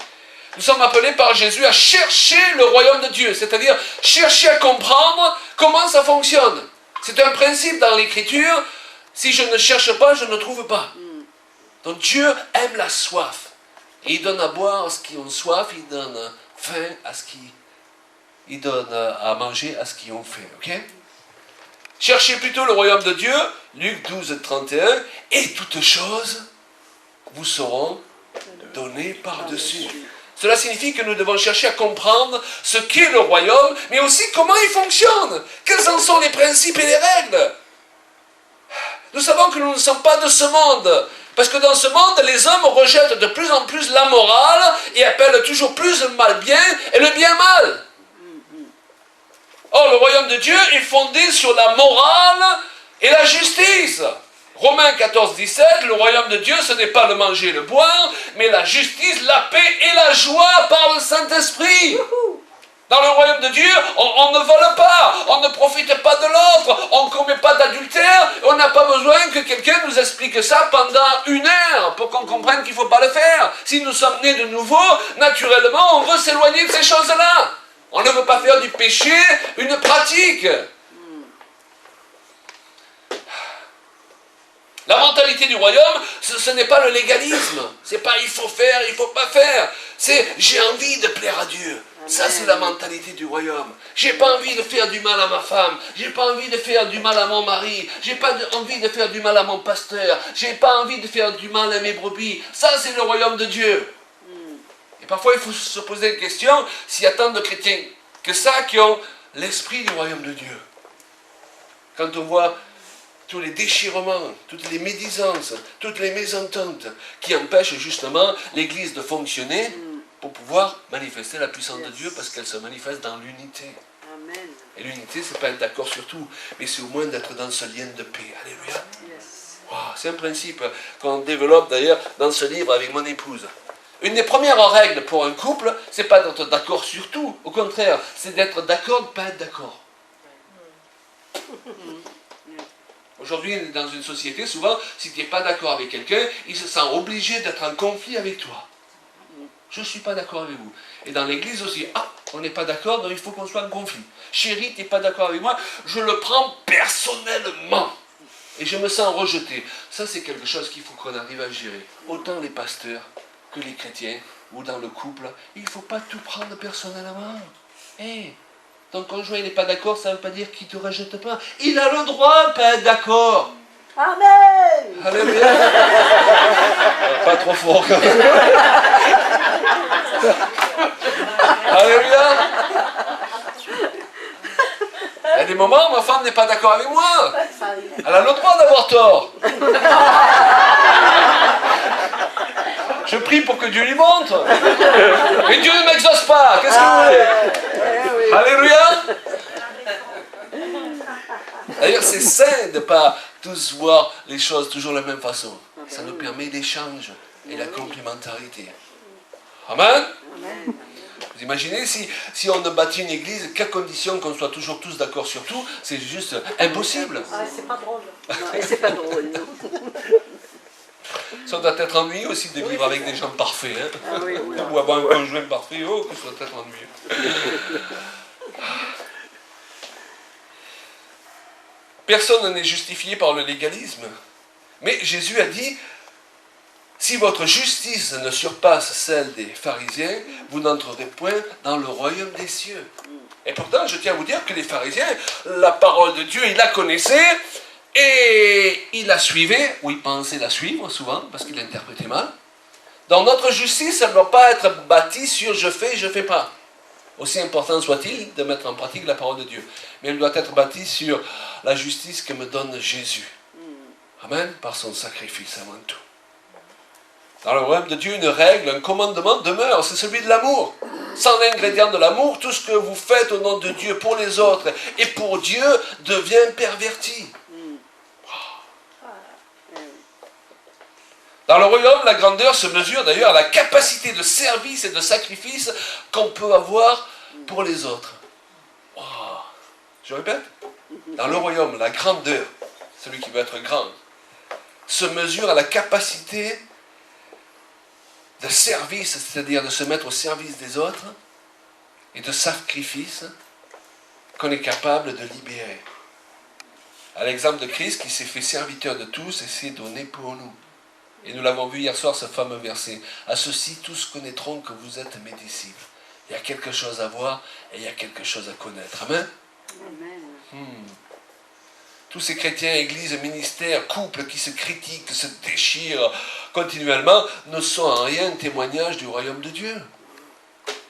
Nous sommes appelés par Jésus à chercher le royaume de Dieu, c'est-à-dire chercher à comprendre comment ça fonctionne. C'est un principe dans l'Écriture, si je ne cherche pas, je ne trouve pas. Donc Dieu aime la soif, et il donne à boire à ceux qui ont soif, il donne faim à ceux qui... Il donne à manger à ceux qui ont faim, ok? Cherchez plutôt le royaume de Dieu, Luc 12, 31, et toutes choses vous seront données par-dessus. Cela signifie que nous devons chercher à comprendre ce qu'est le royaume, mais aussi comment il fonctionne. Quels en sont les principes et les règles? Nous savons que nous ne sommes pas de ce monde, parce que dans ce monde, les hommes rejettent de plus en plus la morale et appellent toujours plus le mal bien et le bien mal. Or, le royaume de Dieu est fondé sur la morale et la justice. Romains 14, 17, le royaume de Dieu, ce n'est pas le manger et le boire, mais la justice, la paix et la joie par le Saint-Esprit. Dans le royaume de Dieu, on ne vole pas, on ne profite pas de l'autre, on ne commet pas d'adultère, on n'a pas besoin que quelqu'un nous explique ça pendant 1 heure pour qu'on comprenne qu'il ne faut pas le faire. Si nous sommes nés de nouveau, naturellement, on veut s'éloigner de ces choses-là. On ne veut pas faire du péché une pratique. La mentalité du royaume, ce n'est pas le légalisme. C'est pas il faut faire, il ne faut pas faire. C'est j'ai envie de plaire à Dieu. Ça, c'est la mentalité du royaume. J'ai pas envie de faire du mal à ma femme. J'ai pas envie de faire du mal à mon mari. J'ai pas envie de faire du mal à mon pasteur. J'ai pas envie de faire du mal à mes brebis. Ça, c'est le royaume de Dieu. Et parfois, il faut se poser la question s'il y a tant de chrétiens que ça qui ont l'esprit du royaume de Dieu. Quand on voit tous les déchirements, toutes les médisances, toutes les mésententes qui empêchent justement l'Église de fonctionner pour pouvoir manifester la puissance de Dieu parce qu'elle se manifeste dans l'unité. Amen. Et l'unité, ce n'est pas être d'accord sur tout, mais c'est au moins d'être dans ce lien de paix. Alléluia. Wow, c'est un principe qu'on développe d'ailleurs dans ce livre avec mon épouse. Une des premières règles pour un couple, c'est pas d'être d'accord sur tout. Au contraire, c'est d'être d'accord, de ne pas être d'accord. Aujourd'hui, dans une société, souvent, si tu n'es pas d'accord avec quelqu'un, il se sent obligé d'être en conflit avec toi. Je ne suis pas d'accord avec vous. Et dans l'église aussi, on n'est pas d'accord, donc il faut qu'on soit en conflit. Chérie, tu n'es pas d'accord avec moi, je le prends personnellement. Et je me sens rejeté. Ça, c'est quelque chose qu'il faut qu'on arrive à gérer. Autant les pasteurs que les chrétiens, ou dans le couple, il ne faut pas tout prendre personnellement. Ton conjoint n'est pas d'accord, ça ne veut pas dire qu'il ne te rejette pas. Il a le droit de ne pas être d'accord. Amen. Alléluia. Pas trop fort quand même. Alléluia. Il y a des moments où ma femme n'est pas d'accord avec moi. Elle a le droit d'avoir tort. Je prie pour que Dieu lui montre. Mais Dieu ne m'exauce pas. Qu'est-ce que vous voulez? Alléluia. D'ailleurs, c'est sain de ne pas tous voir les choses toujours de la même façon. Ça nous permet l'échange et la complémentarité. Amen. Vous imaginez si on ne bâtit une église qu'à condition qu'on soit toujours tous d'accord sur tout, c'est juste impossible. C'est pas drôle. C'est pas drôle, non. Ça doit être ennuyeux aussi de vivre avec des gens parfaits. Hein? Ou avoir un conjoint parfait, que ça doit être ennuyeux. Personne n'est justifié par le légalisme. Mais Jésus a dit, si votre justice ne surpasse celle des pharisiens, vous n'entrerez point dans le royaume des cieux. Et pourtant, je tiens à vous dire que les pharisiens, la parole de Dieu, ils la connaissaient, et ils la suivaient, ou ils pensaient la suivre souvent, parce qu'ils l'interprétaient mal. Dans notre justice, elle ne doit pas être bâtie sur je fais pas. Aussi important soit-il de mettre en pratique la parole de Dieu. Mais elle doit être bâtie sur la justice que me donne Jésus. Amen, par son sacrifice avant tout. Dans le royaume de Dieu, une règle, un commandement demeure, c'est celui de l'amour. Sans l'ingrédient de l'amour, tout ce que vous faites au nom de Dieu pour les autres et pour Dieu devient perverti. Dans le royaume, la grandeur se mesure d'ailleurs à la capacité de service et de sacrifice qu'on peut avoir pour les autres. Wow. Je répète, dans le royaume, la grandeur, celui qui veut être grand, se mesure à la capacité de service, c'est-à-dire de se mettre au service des autres, et de sacrifice qu'on est capable de libérer. À l'exemple de Christ qui s'est fait serviteur de tous et s'est donné pour nous. Et nous l'avons vu hier soir, ce fameux verset. À ceux-ci, tous connaîtront que vous êtes mes disciples. Il y a quelque chose à voir et il y a quelque chose à connaître. Amen. Tous ces chrétiens, églises, ministères, couples qui se critiquent, se déchirent continuellement, ne sont en rien un témoignage du royaume de Dieu.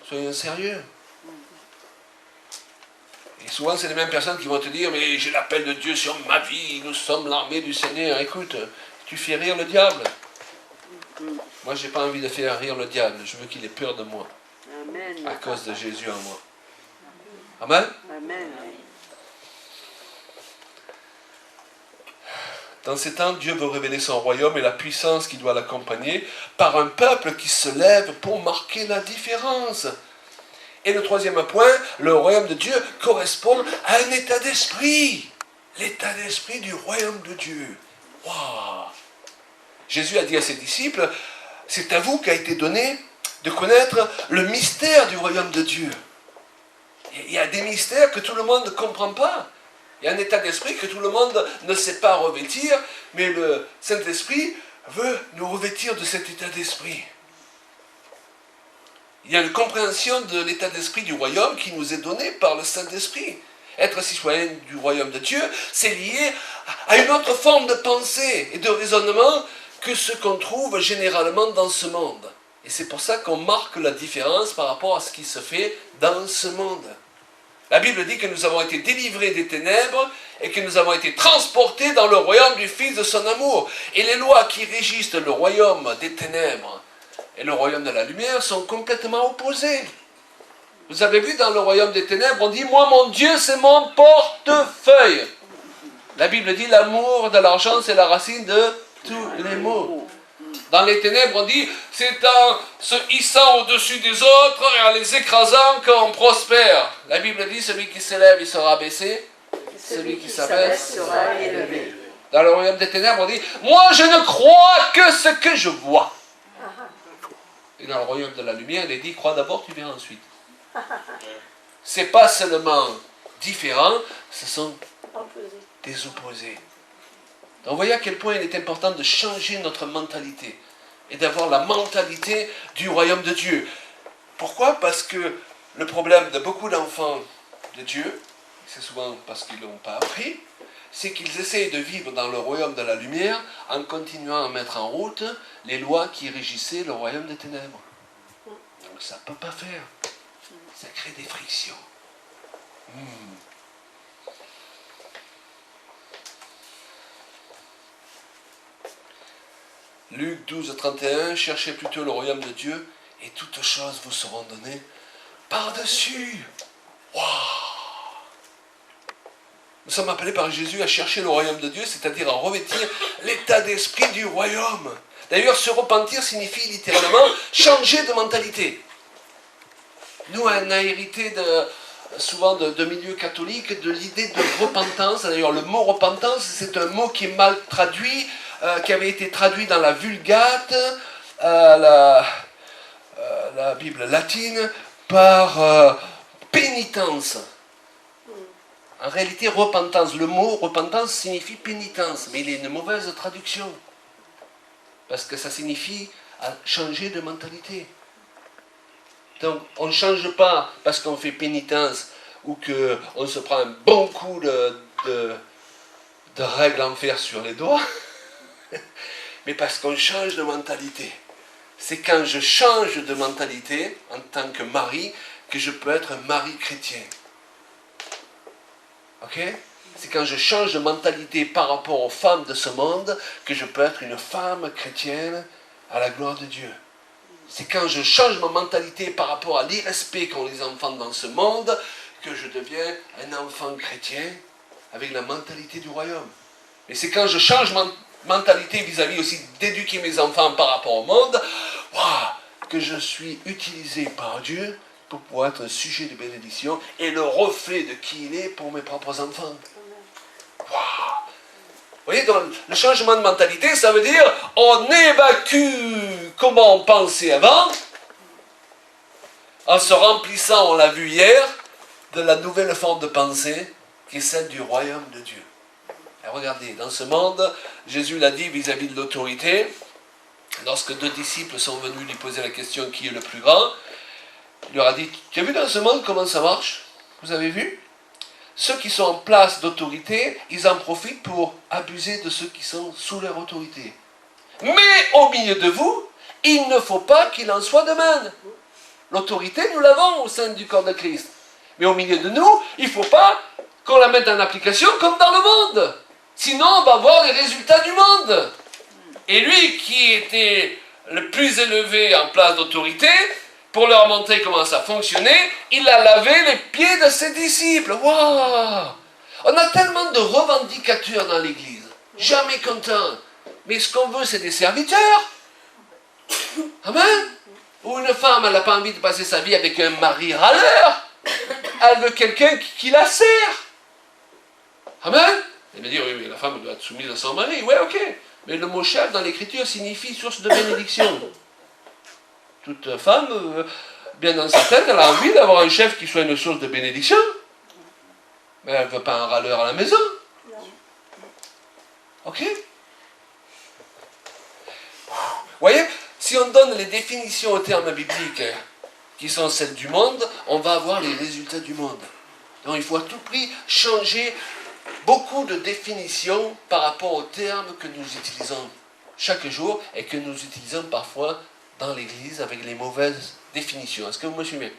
Soyons sérieux. Et souvent, c'est les mêmes personnes qui vont te dire « Mais j'ai l'appel de Dieu sur ma vie, nous sommes l'armée du Seigneur. » Écoute, tu fais rire le diable. Moi, je n'ai pas envie de faire rire le diable. Je veux qu'il ait peur de moi. Amen. À cause de Jésus en moi. Amen. Amen. Dans ces temps, Dieu veut révéler son royaume et la puissance qui doit l'accompagner par un peuple qui se lève pour marquer la différence. Et le troisième point, le royaume de Dieu correspond à un état d'esprit. L'état d'esprit du royaume de Dieu. Wow. Jésus a dit à ses disciples, c'est à vous qu'a été donné de connaître le mystère du royaume de Dieu. Il y a des mystères que tout le monde ne comprend pas. Il y a un état d'esprit que tout le monde ne sait pas revêtir, mais le Saint-Esprit veut nous revêtir de cet état d'esprit. Il y a une compréhension de l'état d'esprit du royaume qui nous est donné par le Saint-Esprit. Être citoyen du royaume de Dieu, c'est lié à une autre forme de pensée et de raisonnement que ce qu'on trouve généralement dans ce monde. Et c'est pour ça qu'on marque la différence par rapport à ce qui se fait dans ce monde. La Bible dit que nous avons été délivrés des ténèbres et que nous avons été transportés dans le royaume du Fils de son amour. Et les lois qui régissent le royaume des ténèbres et le royaume de la lumière sont complètement opposées. Vous avez vu dans le royaume des ténèbres, on dit « Moi, mon Dieu, c'est mon portefeuille ». La Bible dit « L'amour de l'argent, c'est la racine de tous les maux ». Dans les ténèbres, on dit « C'est en se hissant au-dessus des autres et en les écrasant qu'on prospère ». La Bible dit « Celui qui s'élève, il sera baissé. Celui qui s'abaisse sera élevé. » Dans le royaume des ténèbres, on dit « Moi, je ne crois que ce que je vois ». Et dans le royaume de la lumière, il est dit « Crois d'abord, tu verras ensuite ». C'est pas seulement différent, ce sont des opposés. Donc vous voyez à quel point il est important de changer notre mentalité et d'avoir la mentalité du royaume de Dieu. Pourquoi? Parce que le problème de beaucoup d'enfants de Dieu, c'est souvent parce qu'ils ne l'ont pas appris, c'est qu'ils essayent de vivre dans le royaume de la lumière en continuant à mettre en route les lois qui régissaient le royaume des ténèbres. Donc ça ne peut pas faire. Ça crée des frictions. Luc 12, 31, cherchez plutôt le royaume de Dieu et toutes choses vous seront données par-dessus. Wow. Nous sommes appelés par Jésus à chercher le royaume de Dieu, c'est-à-dire à revêtir l'état d'esprit du royaume. D'ailleurs, se repentir signifie littéralement changer de mentalité. Nous, on a hérité souvent de milieux catholiques de l'idée de repentance. D'ailleurs, le mot repentance, c'est un mot qui est mal traduit, qui avait été traduit dans la Vulgate, la Bible latine, par pénitence. En réalité, repentance, le mot repentance signifie pénitence, mais il est une mauvaise traduction. Parce que ça signifie changer de mentalité. Donc, on ne change pas parce qu'on fait pénitence ou qu'on se prend un bon coup de règle en fer sur les doigts, mais parce qu'on change de mentalité. C'est quand je change de mentalité, en tant que mari, que je peux être un mari chrétien. Ok? C'est quand je change de mentalité par rapport aux femmes de ce monde, que je peux être une femme chrétienne à la gloire de Dieu. C'est quand je change ma mentalité par rapport à l'irrespect qu'ont les enfants dans ce monde que je deviens un enfant chrétien avec la mentalité du royaume. Et c'est quand je change ma mentalité vis-à-vis aussi d'éduquer mes enfants par rapport au monde, que je suis utilisé par Dieu pour pouvoir être un sujet de bénédiction et le reflet de qui il est pour mes propres enfants. Vous voyez, donc, le changement de mentalité, ça veut dire on évacue comment on pensait avant, en se remplissant, on l'a vu hier, de la nouvelle forme de pensée qui est celle du royaume de Dieu. Et regardez, dans ce monde, Jésus l'a dit vis-à-vis de l'autorité, lorsque 2 disciples sont venus lui poser la question qui est le plus grand, il leur a dit, tu as vu dans ce monde comment ça marche? Vous avez vu? Ceux qui sont en place d'autorité, ils en profitent pour abuser de ceux qui sont sous leur autorité. Mais au milieu de vous, il ne faut pas qu'il en soit de même. L'autorité, nous l'avons au sein du corps de Christ. Mais au milieu de nous, il ne faut pas qu'on la mette en application comme dans le monde. Sinon, on va voir les résultats du monde. Et lui qui était le plus élevé en place d'autorité, pour leur montrer comment ça fonctionnait, il a lavé les pieds de ses disciples. Waouh! On a tellement de revendicateurs dans l'Église. Jamais contents. Mais ce qu'on veut, c'est des serviteurs. Amen? Ou une femme, elle n'a pas envie de passer sa vie avec un mari râleur. Elle veut quelqu'un qui la sert. Amen? Elle va dire, oui, mais la femme doit être soumise à son mari. Oui, ok. Mais le mot chef dans l'Écriture signifie source de bénédiction. Toute femme, bien dans sa tête, elle a envie d'avoir un chef qui soit une source de bénédiction. Mais elle ne veut pas un râleur à la maison. Ok? Vous voyez, si on donne les définitions aux termes bibliques qui sont celles du monde, on va avoir les résultats du monde. Donc il faut à tout prix changer beaucoup de définitions par rapport aux termes que nous utilisons chaque jour et que nous utilisons parfois dans l'Église avec les mauvaises définitions. Est-ce que vous me suivez?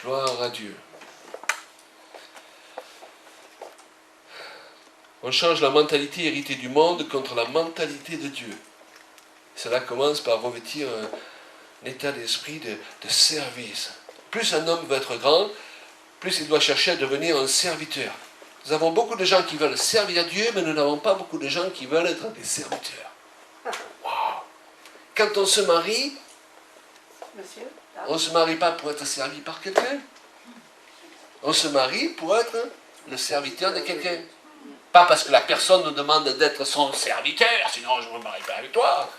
Gloire à Dieu. On change la mentalité héritée du monde contre la mentalité de Dieu. Cela commence par revêtir un état d'esprit de service. Plus un homme veut être grand, plus il doit chercher à devenir un serviteur. Nous avons beaucoup de gens qui veulent servir Dieu, mais nous n'avons pas beaucoup de gens qui veulent être des serviteurs. Wow. Quand on se marie, on ne se marie pas pour être servi par quelqu'un. On se marie pour être le serviteur de quelqu'un. Pas parce que la personne nous demande d'être son serviteur, sinon je ne me marie pas avec toi.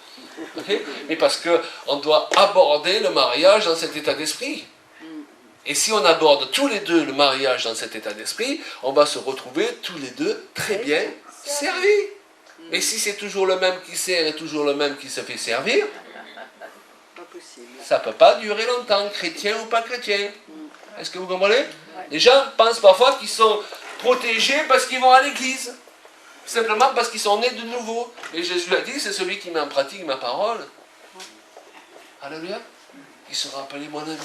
Okay? Mais parce qu'on doit aborder le mariage dans cet état d'esprit. Et si on aborde tous les deux le mariage dans cet état d'esprit, on va se retrouver tous les deux très bien servis. Mais si c'est toujours le même qui sert et toujours le même qui se fait servir, ça ne peut pas durer longtemps, chrétien ou pas chrétien. Est-ce que vous comprenez? Les gens pensent parfois qu'ils sont protégés parce qu'ils vont à l'église. Simplement parce qu'ils sont nés de nouveau. Et Jésus l'a dit, c'est celui qui met en pratique ma parole. Alléluia. Il sera appelé mon ami.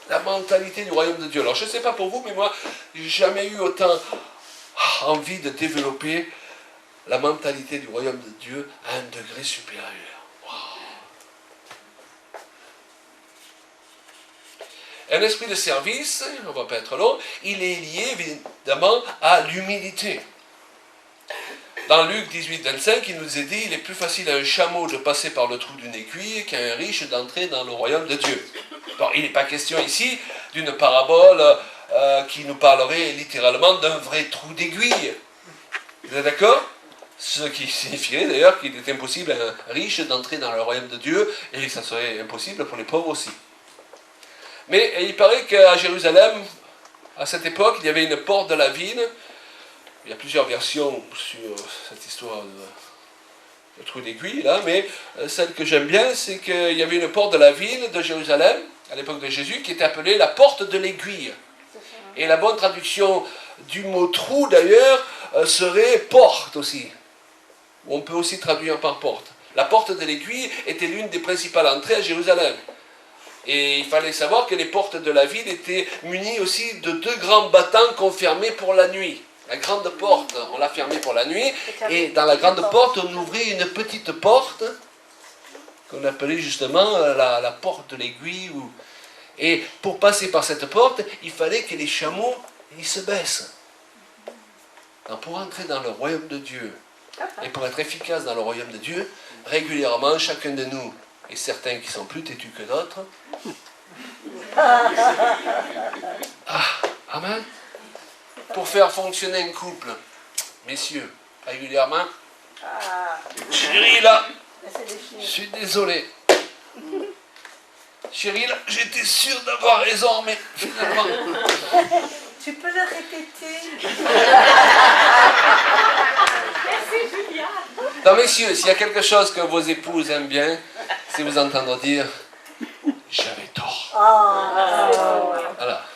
La mentalité du royaume de Dieu. Alors je ne sais pas pour vous, mais moi, je n'ai jamais eu autant envie de développer la mentalité du royaume de Dieu à un degré supérieur. Wow. Un esprit de service, on ne va pas être long, il est lié évidemment à l'humilité. Dans Luc 18, 25, il nous est dit, il est plus facile à un chameau de passer par le trou d'une aiguille qu'à un riche d'entrer dans le royaume de Dieu. Alors, il n'est pas question ici d'une parabole qui nous parlerait littéralement d'un vrai trou d'aiguille. Vous êtes d'accord? Ce qui signifierait d'ailleurs qu'il est impossible à un riche d'entrer dans le royaume de Dieu et ça serait impossible pour les pauvres aussi. Mais il paraît qu'à Jérusalem, à cette époque, il y avait une porte de la ville. Il y a plusieurs versions sur cette histoire de trou d'aiguille, là, mais celle que j'aime bien, c'est qu'il y avait une porte de la ville de Jérusalem, à l'époque de Jésus, qui était appelée la porte de l'aiguille. Et la bonne traduction du mot trou, d'ailleurs, serait porte aussi. On peut aussi traduire par porte. La porte de l'aiguille était l'une des principales entrées à Jérusalem. Et il fallait savoir que les portes de la ville étaient munies aussi de 2 grands battants qu'on fermait pour la nuit. La grande porte, on l'a fermée pour la nuit, et dans la grande porte, on ouvrait une petite porte qu'on appelait justement la porte de l'aiguille. Et pour passer par cette porte, il fallait que les chameaux ils se baissent. Donc pour entrer dans le royaume de Dieu, et pour être efficace dans le royaume de Dieu, régulièrement, chacun de nous, et certains qui sont plus têtus que d'autres, amen, pour faire fonctionner un couple, messieurs, régulièrement, chérie là, je suis désolé. Chérie là, j'étais sûr d'avoir raison, mais finalement... Tu peux le répéter? Merci Julia. Non messieurs, s'il y a quelque chose que vos épouses aiment bien, c'est vous entendre dire « j'avais tort ». Voilà.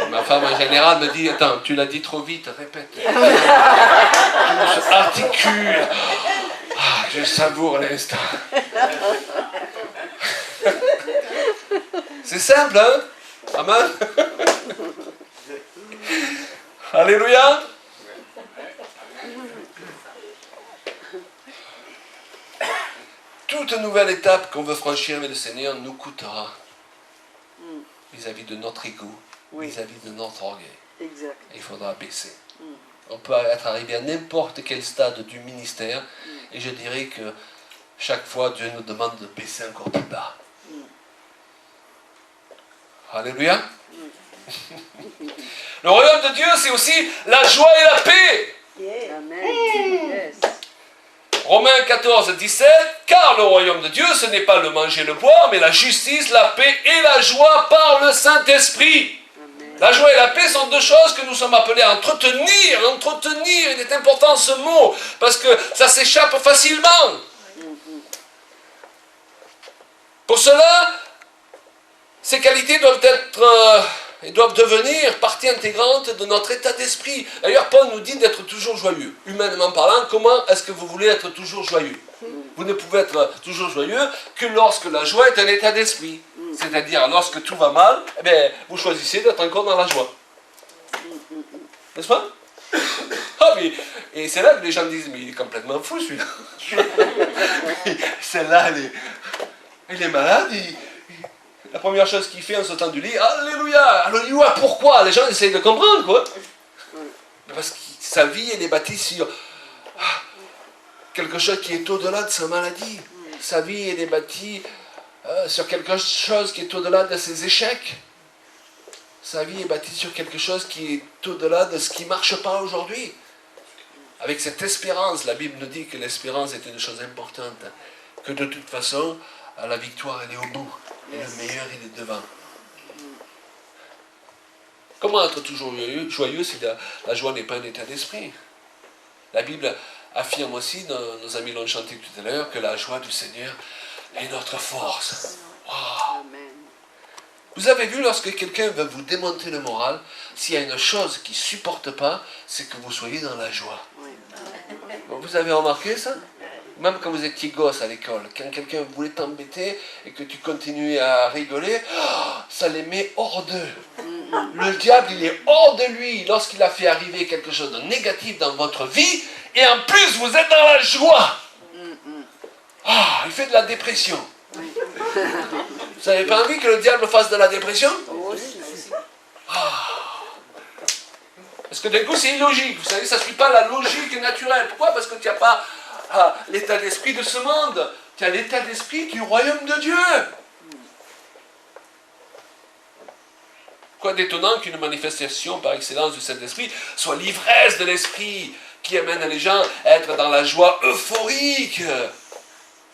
Ma femme en général me dit « attends, tu l'as dit trop vite, répète ». Je articule. Ah, je savoure l'instant. C'est simple, hein? Amen. Alléluia. Toute nouvelle étape qu'on veut franchir avec le Seigneur nous coûtera vis-à-vis de notre ego, vis-à-vis de notre orgueil. Exact. Il faudra baisser. On peut être arrivé à n'importe quel stade du ministère et je dirais que chaque fois Dieu nous demande de baisser encore plus bas. Alléluia. Le royaume de Dieu, c'est aussi la joie et la paix. Amen. Yes. Romains 14, 17, car le royaume de Dieu, ce n'est pas le manger, le boire, mais la justice, la paix et la joie par le Saint-Esprit. La joie et la paix sont deux choses que nous sommes appelés à entretenir. Entretenir, il est important ce mot, parce que ça s'échappe facilement. Pour cela, ces qualités doivent être et doivent devenir partie intégrante de notre état d'esprit. D'ailleurs, Paul nous dit d'être toujours joyeux. Humainement parlant, comment est-ce que vous voulez être toujours joyeux? Vous ne pouvez être toujours joyeux que lorsque la joie est un état d'esprit. C'est-à-dire, lorsque tout va mal, eh bien, vous choisissez d'être encore dans la joie. N'est-ce pas? Ah, mais, et c'est là que les gens disent, mais il est complètement fou celui-là. Celle-là, il est malade, la première chose qu'il fait en sautant du lit, Alléluia, Alléluia, pourquoi? Les gens essayent de comprendre, quoi. Parce que sa vie, elle est bâtie sur quelque chose qui est au-delà de sa maladie. Sa vie, elle est bâtie sur quelque chose qui est au-delà de ses échecs. Sa vie est bâtie sur quelque chose qui est au-delà de ce qui ne marche pas aujourd'hui. Avec cette espérance, la Bible nous dit que l'espérance est une chose importante, que de toute façon, la victoire, elle est au bout. Et le meilleur, il est devant. Comment être toujours joyeux si la joie n'est pas un état d'esprit? La Bible affirme aussi, nos amis l'ont chanté tout à l'heure, que la joie du Seigneur est notre force. Wow. Vous avez vu, lorsque quelqu'un veut vous démonter le moral, s'il y a une chose qu'il ne supporte pas, c'est que vous soyez dans la joie. Vous avez remarqué ça? Même quand vous étiez gosse à l'école, quand quelqu'un voulait t'embêter et que tu continuais à rigoler, ça les met hors d'eux. Le diable, il est hors de lui lorsqu'il a fait arriver quelque chose de négatif dans votre vie, et en plus, vous êtes dans la joie. Il fait de la dépression. Vous n'avez pas envie que le diable fasse de la dépression? Parce que d'un coup, c'est illogique. Vous savez, ça ne suit pas la logique naturelle. Pourquoi? Parce que tu n'as pas l'état d'esprit de ce monde. Tu as l'état d'esprit du royaume de Dieu. Quoi d'étonnant qu'une manifestation par excellence du Saint-Esprit soit l'ivresse de l'esprit qui amène les gens à être dans la joie euphorique.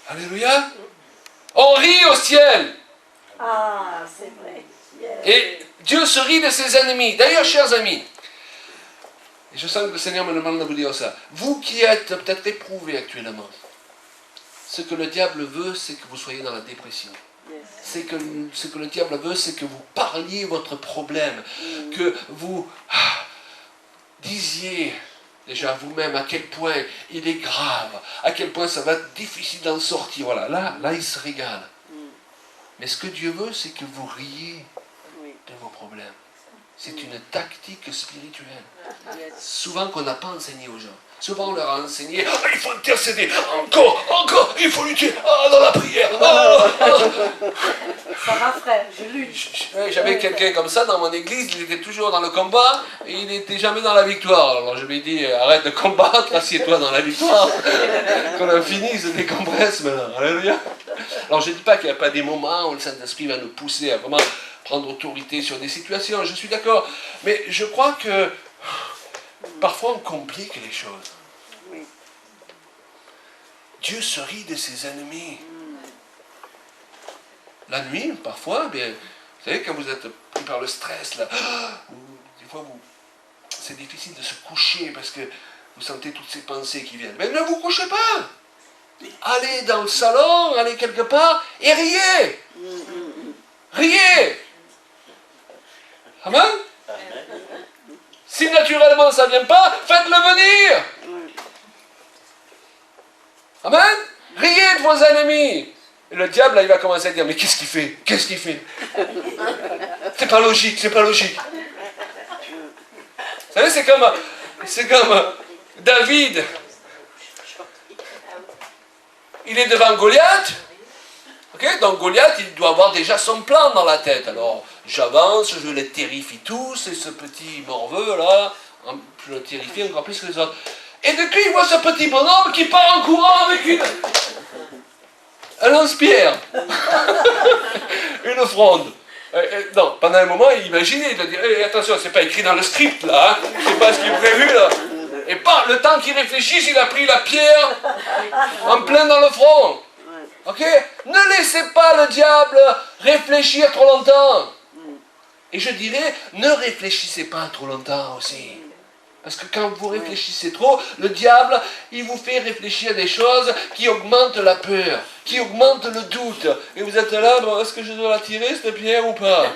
Alléluia. On rit au ciel. Ah, c'est vrai. Yes. Et Dieu se rit de ses ennemis. D'ailleurs, chers amis, et je sens que le Seigneur me demande de vous dire ça. Vous qui êtes peut-être éprouvés actuellement, ce que le diable veut, c'est que vous soyez dans la dépression. Ce que le diable veut, c'est que vous parliez votre problème, que vous disiez déjà vous-même à quel point il est grave, à quel point ça va être difficile d'en sortir. Voilà, là il se régale. Mais ce que Dieu veut, c'est que vous riez de vos problèmes. C'est une tactique spirituelle. Souvent qu'on n'a pas enseigné aux gens. Souvent on leur a enseigné, il faut intercéder, encore, il faut lutter, dans la prière. Ça va, frère, je lutte. J'avais quelqu'un comme ça dans mon église, il était toujours dans le combat et il n'était jamais dans la victoire. Alors je lui ai dit, arrête de combattre, assieds-toi dans la victoire. Qu'on a fini, il se décompresse maintenant. Alléluia. Alors je ne dis pas qu'il n'y a pas des moments où le Saint-Esprit va nous pousser à vraiment prendre autorité sur des situations, je suis d'accord. Mais je crois que parfois on complique les choses. Dieu se rit de ses ennemis. La nuit, parfois, bien, vous savez, quand vous êtes pris par le stress, là, des fois, c'est difficile de se coucher parce que vous sentez toutes ces pensées qui viennent. Mais ne vous couchez pas. Allez dans le salon, allez quelque part et riez. Riez. Amen. Si naturellement ça ne vient pas, faites-le venir. Amen. Riez de vos ennemis. Et le diable, là, il va commencer à dire, mais qu'est-ce qu'il fait? Qu'est-ce qu'il fait? C'est pas logique, c'est pas logique. Vous savez, c'est comme David. Il est devant Goliath. Okay? Donc Goliath, il doit avoir déjà son plan dans la tête. Alors, j'avance, je les terrifie tous, et ce petit morveux, là, je le terrifie encore plus que les autres. Et depuis, il voit ce petit bonhomme qui part en courant avec un lance-pierre. Une fronde. Non, pendant un moment, il imaginait, il a dit, attention, c'est pas écrit dans le script, là, hein, c'est pas ce qui est prévu, là. Et pas, le temps qu'il réfléchisse, il a pris la pierre en plein dans le front. Ok? Ne laissez pas le diable réfléchir trop longtemps. Et je dirais, ne réfléchissez pas trop longtemps aussi. Parce que quand vous réfléchissez trop, le diable, il vous fait réfléchir à des choses qui augmentent la peur, qui augmentent le doute. Et vous êtes là, bon, est-ce que je dois la tirer, cette pierre, ou pas?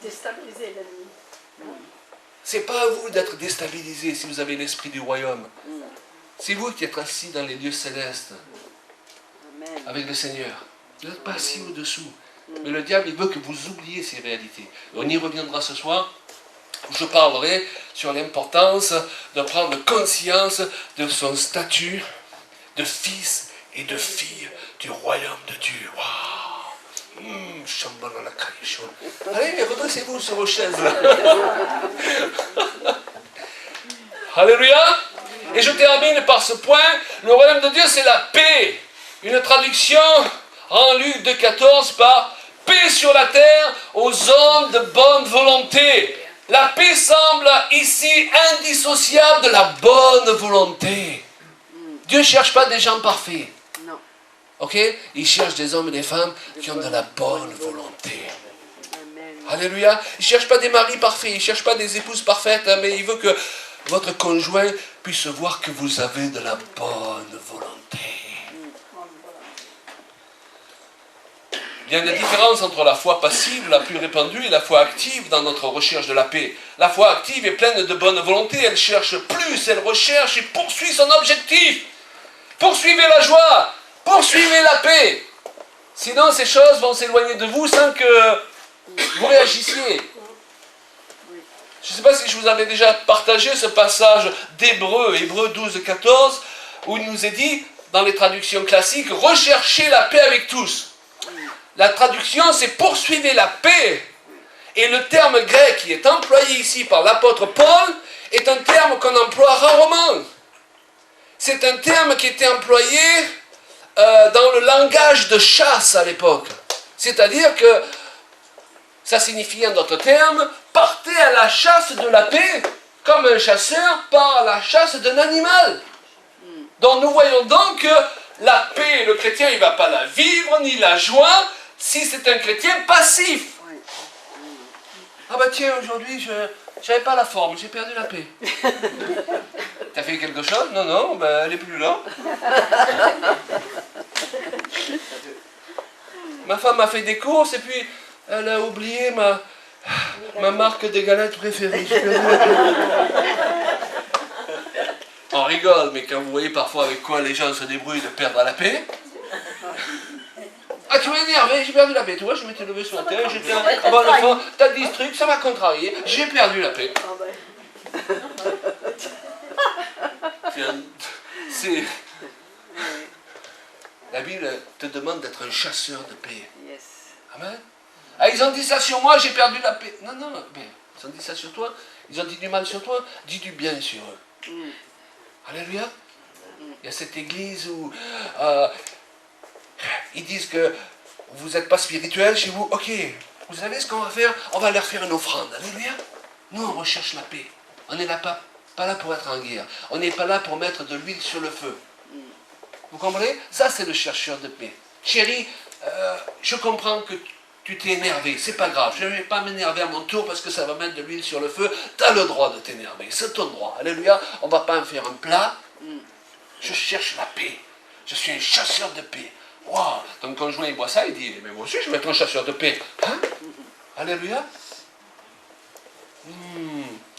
Déstabiliser l'ennemi. C'est pas à vous d'être déstabilisé si vous avez l'esprit du royaume. C'est vous qui êtes assis dans les lieux célestes. Amen. Avec le Seigneur. Vous n'êtes pas assis au-dessous. Mais le diable, il veut que vous oubliez ces réalités. On y reviendra ce soir. Je parlerai sur l'importance de prendre conscience de son statut de fils et de fille du royaume de Dieu. Waouh! Allez, redressez-vous sur vos chaises. Alléluia! Et je termine par ce point. Le royaume de Dieu, c'est la paix. Une traduction en Luc 2,14 par « Paix sur la terre aux hommes de bonne volonté ». La paix semble ici indissociable de la bonne volonté. Dieu ne cherche pas des gens parfaits. Non. Ok? Il cherche des hommes et des femmes qui ont de la bonne volonté. Amen. Alléluia. Il ne cherche pas des maris parfaits, il ne cherche pas des épouses parfaites, mais il veut que votre conjoint puisse voir que vous avez de la bonne volonté. Il y a une différence entre la foi passive, la plus répandue, et la foi active dans notre recherche de la paix. La foi active est pleine de bonne volonté, elle cherche plus, elle recherche et poursuit son objectif. Poursuivez la joie, poursuivez la paix. Sinon, ces choses vont s'éloigner de vous sans que vous réagissiez. Je ne sais pas si je vous avais déjà partagé ce passage d'Hébreux, Hébreux 12, 14, où il nous est dit, dans les traductions classiques, recherchez la paix avec tous. La traduction, c'est poursuivez la paix. Et le terme grec qui est employé ici par l'apôtre Paul est un terme qu'on emploie rarement. C'est un terme qui était employé dans le langage de chasse à l'époque. C'est-à-dire que ça signifie en d'autres termes, partez à la chasse de la paix, comme un chasseur part à la chasse d'un animal. Donc nous voyons donc que la paix, le chrétien, il ne va pas la vivre ni la joie si c'est un chrétien passif. Ah bah tiens, aujourd'hui, je n'avais pas la forme, j'ai perdu la paix. T'as fait quelque chose? Non, non, ben, elle n'est plus là. Ma femme a fait des courses et puis elle a oublié ma marque de galettes préférée. On rigole, mais quand vous voyez parfois avec quoi les gens se débrouillent de perdre la paix. Ah, tu m'as énervé, j'ai perdu la paix. Tu vois, je m'étais levé ce matin, j'étais en bonne forme, t'as dit ce truc, ça m'a contrarié, j'ai perdu la paix. C'est... La Bible te demande d'être un chasseur de paix. Yes. Amen. Ah, ils ont dit ça sur moi, j'ai perdu la paix. Non, non, mais ils ont dit ça sur toi. Ils ont dit du mal sur toi, dis du bien sur eux. Alléluia. Il y a cette église où ils disent que vous n'êtes pas spirituel chez vous. Ok, vous savez ce qu'on va faire? On va leur faire une offrande. Alléluia. Nous, on recherche la paix. On n'est là pas là pour être en guerre. On n'est pas là pour mettre de l'huile sur le feu. Vous comprenez? Ça, c'est le chercheur de paix. Chérie, je comprends que tu t'es énervé. C'est pas grave. Je ne vais pas m'énerver à mon tour parce que ça va mettre de l'huile sur le feu. Tu as le droit de t'énerver. C'est ton droit. Alléluia. On ne va pas en faire un plat. Je cherche la paix. Je suis un chasseur de paix. Wow. Ton conjoint, il voit ça, il dit, mais moi aussi, je vais être un chasseur de paix. Hein? Alléluia.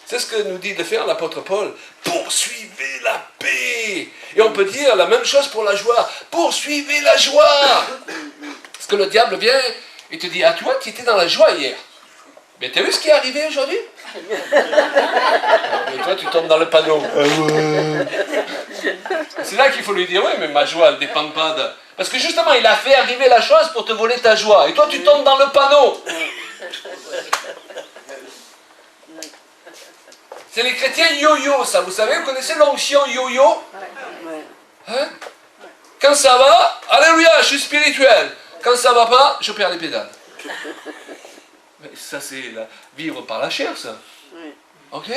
C'est ce que nous dit de faire l'apôtre Paul. Poursuivez la paix. Et on peut dire la même chose pour la joie. Poursuivez la joie. Parce que le diable vient et te dit, ah toi, tu étais dans la joie hier. Mais t'as vu ce qui est arrivé aujourd'hui? Et toi, tu tombes dans le panneau. C'est là qu'il faut lui dire, oui, mais ma joie, elle ne dépend pas de... Parce que justement, il a fait arriver la chose pour te voler ta joie. Et toi, tu tombes dans le panneau. C'est les chrétiens yo-yo, ça. Vous savez, vous connaissez l'onction yo-yo? Hein? Quand ça va, alléluia, je suis spirituel. Quand ça va pas, je perds les pédales. Mais ça, c'est vivre par la chair, ça. Ok?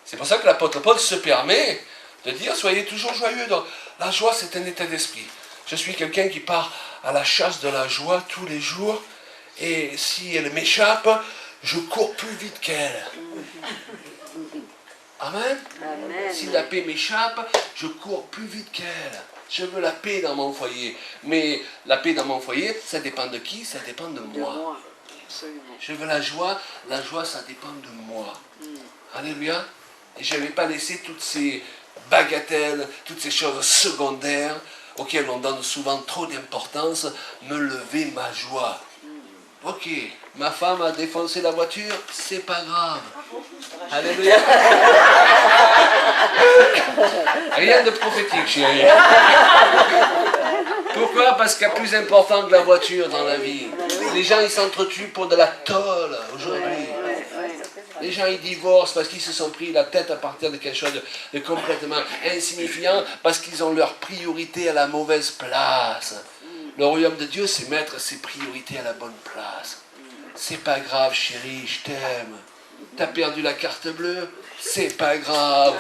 C'est pour ça que l'apôtre Paul se permet de dire, soyez toujours joyeux. Donc, la joie, c'est un état d'esprit. Je suis quelqu'un qui part à la chasse de la joie tous les jours. Et si elle m'échappe, je cours plus vite qu'elle. Amen. Amen. Si la paix m'échappe, je cours plus vite qu'elle. Je veux la paix dans mon foyer. Mais la paix dans mon foyer, ça dépend de qui? Ça dépend de moi. Je veux la joie, ça dépend de moi. Alléluia. Et je ne vais pas laisser toutes ces bagatelles, toutes ces choses secondaires auxquelles on donne souvent trop d'importance, me lever ma joie. Ok, ma femme a défoncé la voiture, c'est pas grave. Alléluia. Rien de prophétique, chérie. Pourquoi? Parce qu'il y a plus important que la voiture dans la vie. Les gens, ils s'entretuent pour de la tôle aujourd'hui. Les gens, ils divorcent parce qu'ils se sont pris la tête à partir de quelque chose de complètement insignifiant, parce qu'ils ont leur priorité à la mauvaise place. Le royaume de Dieu, c'est mettre ses priorités à la bonne place. C'est pas grave, chérie, je t'aime. T'as perdu la carte bleue? C'est pas grave.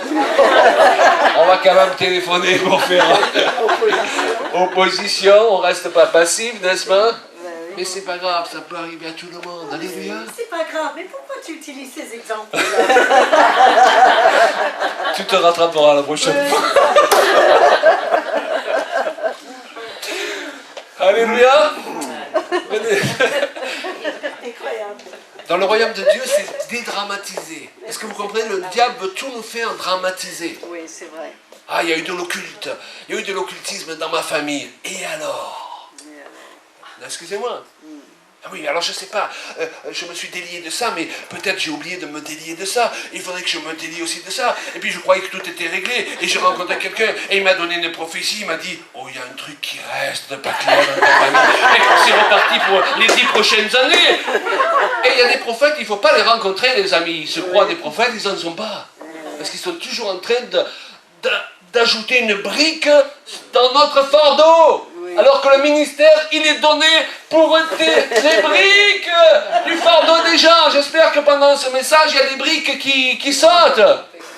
On va quand même téléphoner pour faire opposition. On reste pas passif, n'est-ce pas? Mais c'est pas grave, ça peut arriver à tout le monde. Alléluia. C'est pas grave, mais pourquoi tu utilises ces exemples? Tu te rattraperas la prochaine fois. Alléluia. Incroyable. Dans le royaume de Dieu, c'est dédramatisé. Est-ce que vous comprenez? Le diable veut tout nous faire dramatiser. Oui, c'est vrai. Ah, il y a eu de l'occulte. Il y a eu de l'occultisme dans ma famille. Et alors? Excusez-moi. Ah oui, alors je ne sais pas, je me suis délié de ça, mais peut-être j'ai oublié de me délier de ça. Il faudrait que je me délie aussi de ça. Et puis je croyais que tout était réglé. Et j'ai rencontré quelqu'un et il m'a donné une prophétie. Il m'a dit, oh, il y a un truc qui reste de pas clair dans ta famille. Et c'est reparti pour les 10 prochaines années. Et il y a des prophètes, il ne faut pas les rencontrer, les amis. Ils se croient des prophètes, ils n'en sont pas. Parce qu'ils sont toujours en train d'ajouter une brique dans notre fardeau. Alors que le ministère, il est donné pour les briques du fardeau des gens. J'espère que pendant ce message, il y a des briques qui sautent.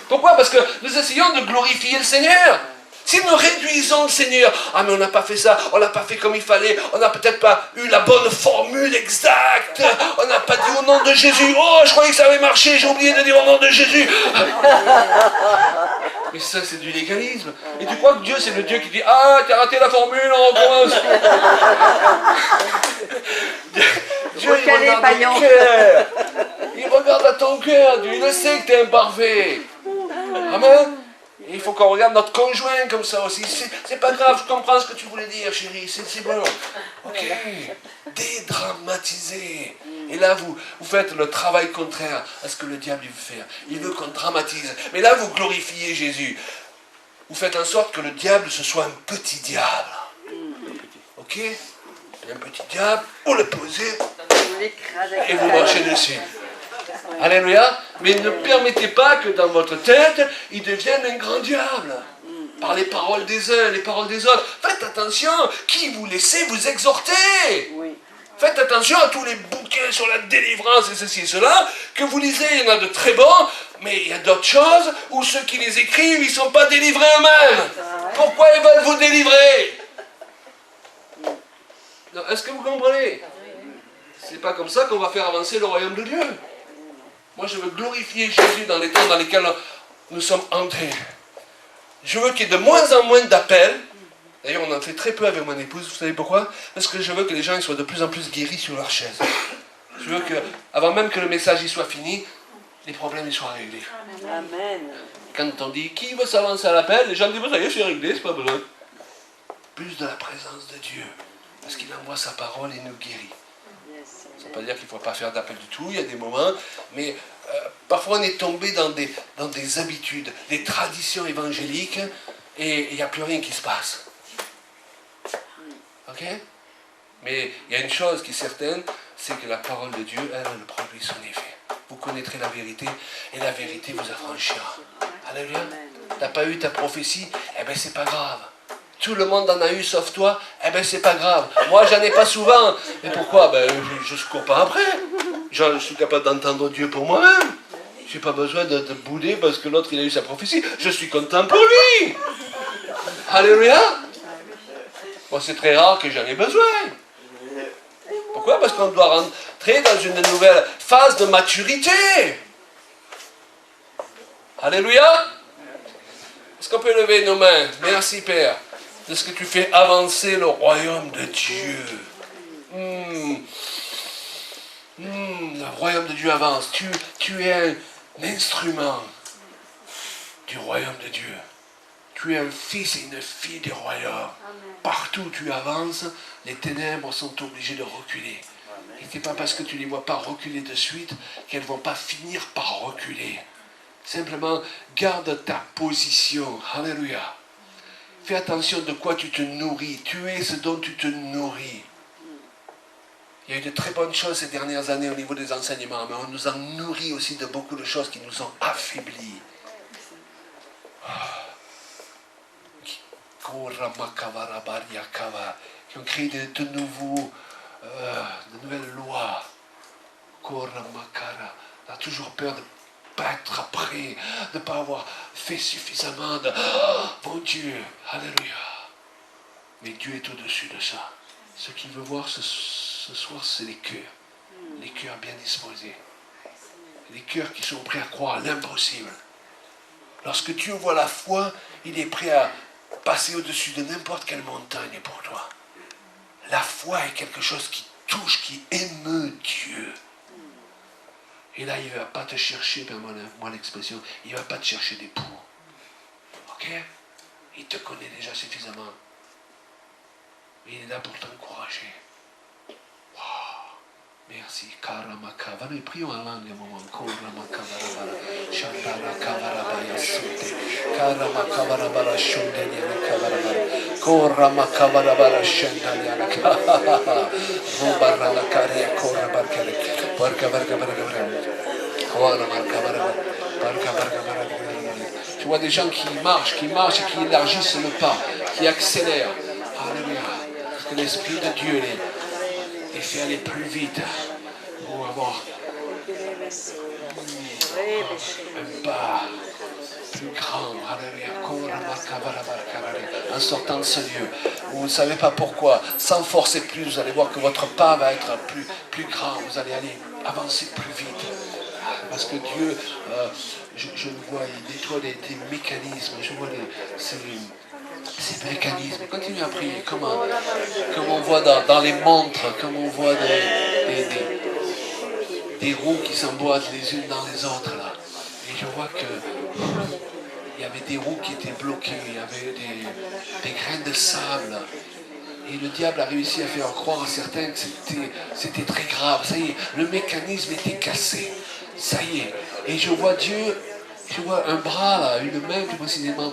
Pourquoi? Parce que nous essayons de glorifier le Seigneur. Si nous réduisons le Seigneur, ah mais on n'a pas fait ça, on n'a pas fait comme il fallait, on n'a peut-être pas eu la bonne formule exacte, on n'a pas dit au nom de Jésus, oh je croyais que ça avait marché, j'ai oublié de dire au nom de Jésus. Mais ça c'est du légalisme. Et tu crois que Dieu c'est le Dieu qui dit, ah t'as raté la formule, on recommence. Dieu il regarde ton cœur. Il regarde à ton cœur, Dieu il le sait que tu es imparfait. Amen. Et il faut qu'on regarde notre conjoint comme ça aussi. C'est pas grave, je comprends ce que tu voulais dire, chérie. C'est bon. Ok. Dédramatiser. Et là, vous faites le travail contraire à ce que le diable veut faire. Il veut qu'on dramatise. Mais là, vous glorifiez Jésus. vous faites en sorte que le diable, ce soit un petit diable. Ok? Un petit diable, vous le posez et vous marchez dessus. Alléluia. Mais ne permettez pas que dans votre tête, il devienne un grand diable. Par les paroles des uns, les paroles des autres. Faites attention, qui vous laissez vous exhorter. Faites attention à tous les bouquins sur la délivrance et ceci et cela, que vous lisez, il y en a de très bons, mais il y a d'autres choses où ceux qui les écrivent, ils ne sont pas délivrés eux-mêmes. Pourquoi ils veulent vous délivrer? Est-ce que vous comprenez? C'est pas comme ça qu'on va faire avancer le royaume de Dieu. Moi, je veux glorifier Jésus dans les temps dans lesquels nous sommes entrés. Je veux qu'il y ait de moins en moins d'appels. D'ailleurs, on en fait très peu avec mon épouse. Vous savez pourquoi? Parce que je veux que les gens ils soient de plus en plus guéris sur leur chaise. Je veux que, avant même que le message y soit fini, les problèmes y soient réglés. Amen. Quand on dit qui veut s'avancer à l'appel, les gens disent ça y est, c'est réglé, c'est pas besoin. Plus de la présence de Dieu. Parce qu'il envoie sa parole et nous guérit. Ça ne veut pas dire qu'il ne faut pas faire d'appel du tout, il y a des moments, mais parfois on est tombé dans des habitudes, des traditions évangéliques, et il n'y a plus rien qui se passe. Ok? Mais il y a une chose qui est certaine, c'est que la parole de Dieu, elle produit son effet. Vous connaîtrez la vérité, et la vérité vous affranchira. Alléluia. Tu n'as pas eu ta prophétie, eh bien c'est pas grave. Tout le monde en a eu sauf toi, eh bien c'est pas grave. Moi j'en ai pas souvent. Et pourquoi? Ben, je ne cours pas après. Je suis capable d'entendre Dieu pour moi-même. Je n'ai pas besoin de bouder parce que l'autre il a eu sa prophétie. Je suis content pour lui. Alléluia. Bon, c'est très rare que j'en ai besoin. Pourquoi? Parce qu'on doit rentrer dans une nouvelle phase de maturité. Alléluia. Est-ce qu'on peut lever nos mains? Merci Père. De ce que tu fais avancer le royaume de Dieu. Le royaume de Dieu avance. Tu es un instrument du royaume de Dieu. Tu es un fils et une fille du royaume. Partout où tu avances, les ténèbres sont obligées de reculer. Et ce n'est pas parce que tu ne les vois pas reculer de suite qu'elles ne vont pas finir par reculer. Simplement, garde ta position. Alléluia. Fais attention de quoi tu te nourris. Tu es ce dont tu te nourris. Il y a eu de très bonnes choses ces dernières années au niveau des enseignements, mais on nous a nourris aussi de beaucoup de choses qui nous ont affaiblis. Qui ont créé de nouvelles lois. On a toujours peur de ne pas être après, de ne pas avoir fait suffisamment de... Oh, mon Dieu, alléluia. Mais Dieu est au-dessus de ça. Ce qu'il veut voir ce soir, c'est les cœurs bien disposés. Les cœurs qui sont prêts à croire à l'impossible. Lorsque Dieu voit la foi, il est prêt à passer au-dessus de n'importe quelle montagne pour toi. La foi est quelque chose qui touche, qui émeut Dieu. Et là, il ne va pas te chercher, permets-moi l'expression, il ne va pas te chercher des poux. Ok? Il te connaît déjà suffisamment. Il est là pour t'encourager. Wow. Merci. Karamakava. Nous prions en langue un moment. Karamakava. Chandala Kavarabaya Sute. Karamakava Shundania Kavarabara. Koramakava Shandania Kavarabara. Rubarala Karia Korabarkare. Tu vois des gens qui marchent et qui élargissent le pas, qui accélèrent. Alléluia. Parce que l'Esprit de Dieu les fait aller plus vite pour avoir un pas plus grand. Alléluia. En sortant de ce lieu, vous ne savez pas pourquoi, sans forcer plus, vous allez voir que votre pas va être plus grand. Vous allez aller avancer plus vite. Parce que Dieu, je le vois, il nettoie des mécanismes. Je vois ces mécanismes. Continuez à prier. Comme on voit dans les montres, comme on voit des roues qui s'emboîtent les unes dans les autres. Là. Et je vois que il y avait des roues qui étaient bloquées, il y avait des grains de sable. Et le diable a réussi à faire croire à certains que c'était très grave. Ça y est, le mécanisme était cassé. Ça y est. Et je vois Dieu Je vois un bras là, une main plus précisément,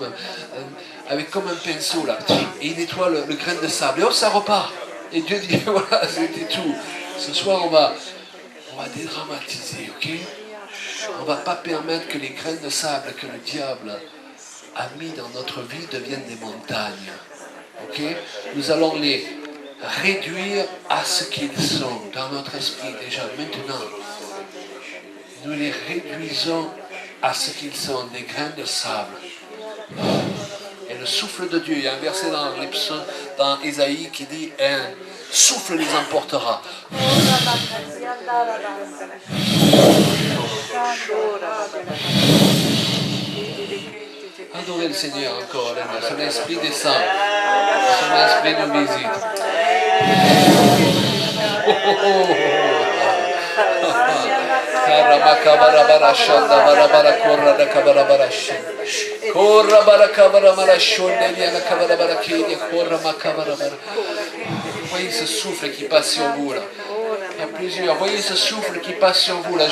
avec comme un pinceau là, et il nettoie le grain de sable. Et hop, ça repart. Et Dieu dit, voilà, c'était tout. Ce soir, on va dédramatiser, ok? On ne va pas permettre que les grains de sable que le diable a mis dans notre vie deviennent des montagnes. Ok? Nous allons les réduire à ce qu'ils sont dans notre esprit déjà maintenant. Nous les réduisons à ce qu'ils sont, des grains de sable. Et le souffle de Dieu, il y a un verset dans Ésaïe qui dit, un souffle les emportera. Adorez le Seigneur encore, son esprit descend, son esprit nous visite. Voyez ce souffle qui passe sur vous là. Il y a plusieurs. Voyez ce souffle qui passe sur vous là.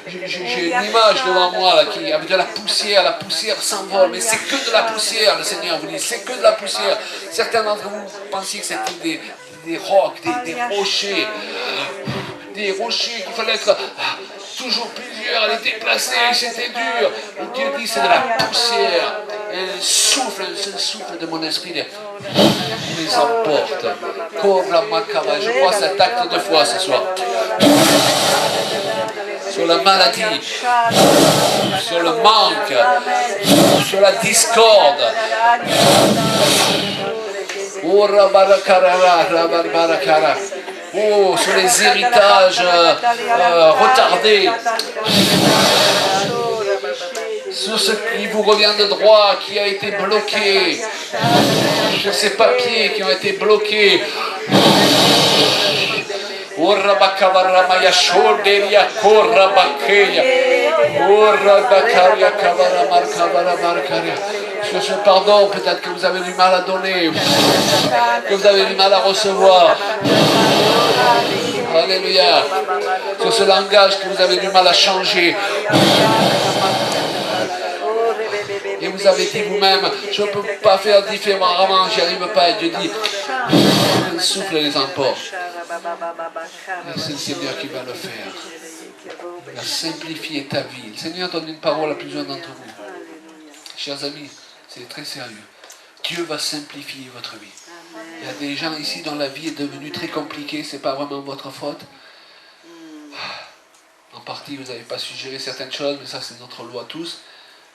J'ai une image devant moi là, avec de la poussière s'envole, mais c'est que de la poussière, le Seigneur vous dit, c'est que de la poussière. Certains d'entre vous pensiez que c'était des rocs, des rochers. Des rochers qu'il fallait être toujours plusieurs, elle était placée, c'était dur. Et Dieu dit c'est de la poussière. Et le souffle de mon esprit les emporte. Comme la macaba. Je crois cet acte de foi ce soir. Sur la maladie, sur le manque, sur la discorde. Oh, sur les héritages retardés, sur ce qui vous revient de droit, qui a été bloqué, sur ces papiers qui ont été bloqués. Sur ce pardon, peut-être que vous avez du mal à donner, que vous avez du mal à recevoir. Alléluia. Sur ce langage que vous avez du mal à changer. Et vous avez dit vous-même, je ne peux pas faire différemment, j'y arrive pas. Et Dieu dit, le souffle les emporte. Et c'est le Seigneur qui va le faire. Il va simplifier ta vie. Le Seigneur donne une parole à plusieurs d'entre vous. Chers amis, c'est très sérieux. Dieu va simplifier votre vie. Il y a des gens ici dont la vie est devenue très compliquée, ce n'est pas vraiment votre faute. En partie, vous n'avez pas su gérer certaines choses, mais ça c'est notre loi tous.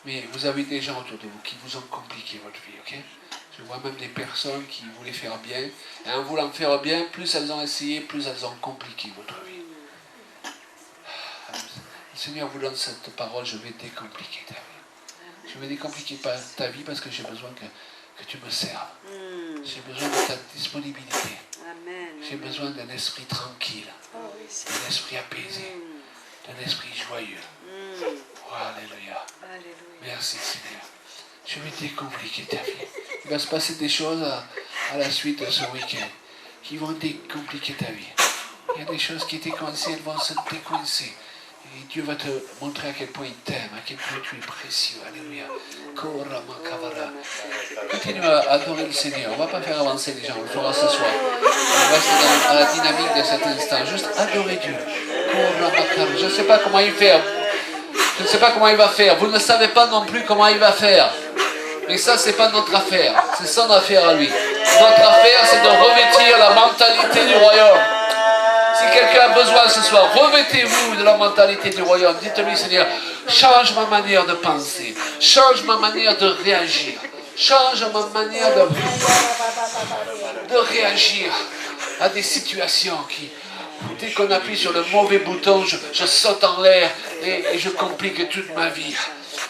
Mais vous avez des gens autour de vous qui vous ont compliqué votre vie, ok? Je vois même des personnes qui voulaient faire bien. Et en voulant faire bien, plus elles ont essayé, plus elles ont compliqué votre vie. Le Seigneur vous donne cette parole, je vais décompliquer ta vie. Je vais décompliquer ta vie parce que j'ai besoin que tu me serves. J'ai besoin de ta disponibilité. J'ai besoin d'un esprit tranquille, d'un esprit apaisé, d'un esprit joyeux. Oh, alléluia. Merci Seigneur. Je vais décompliquer ta vie. Il va se passer des choses à la suite de ce week-end qui vont décompliquer ta vie. Il y a des choses qui étaient coincées, elles vont se décoincer. Et Dieu va te montrer à quel point il t'aime, à quel point tu es précieux. Alléluia. Continue à adorer le Seigneur. On ne va pas faire avancer les gens, on le fera ce soir. On reste dans la dynamique de cet instant. Juste adorer Dieu. Je ne sais pas comment il fait. Je ne sais pas comment il va faire. Vous ne savez pas non plus comment il va faire. Mais ça, ce n'est pas notre affaire. C'est son affaire à lui. Notre affaire, c'est de revêtir la mentalité du royaume. Si quelqu'un a besoin ce soir, revêtez-vous de la mentalité du royaume. Dites-lui, Seigneur, change ma manière de penser. Change ma manière de réagir. Change ma manière de réagir à des situations qui... Dès qu'on appuie sur le mauvais bouton, je saute en l'air et je complique toute ma vie.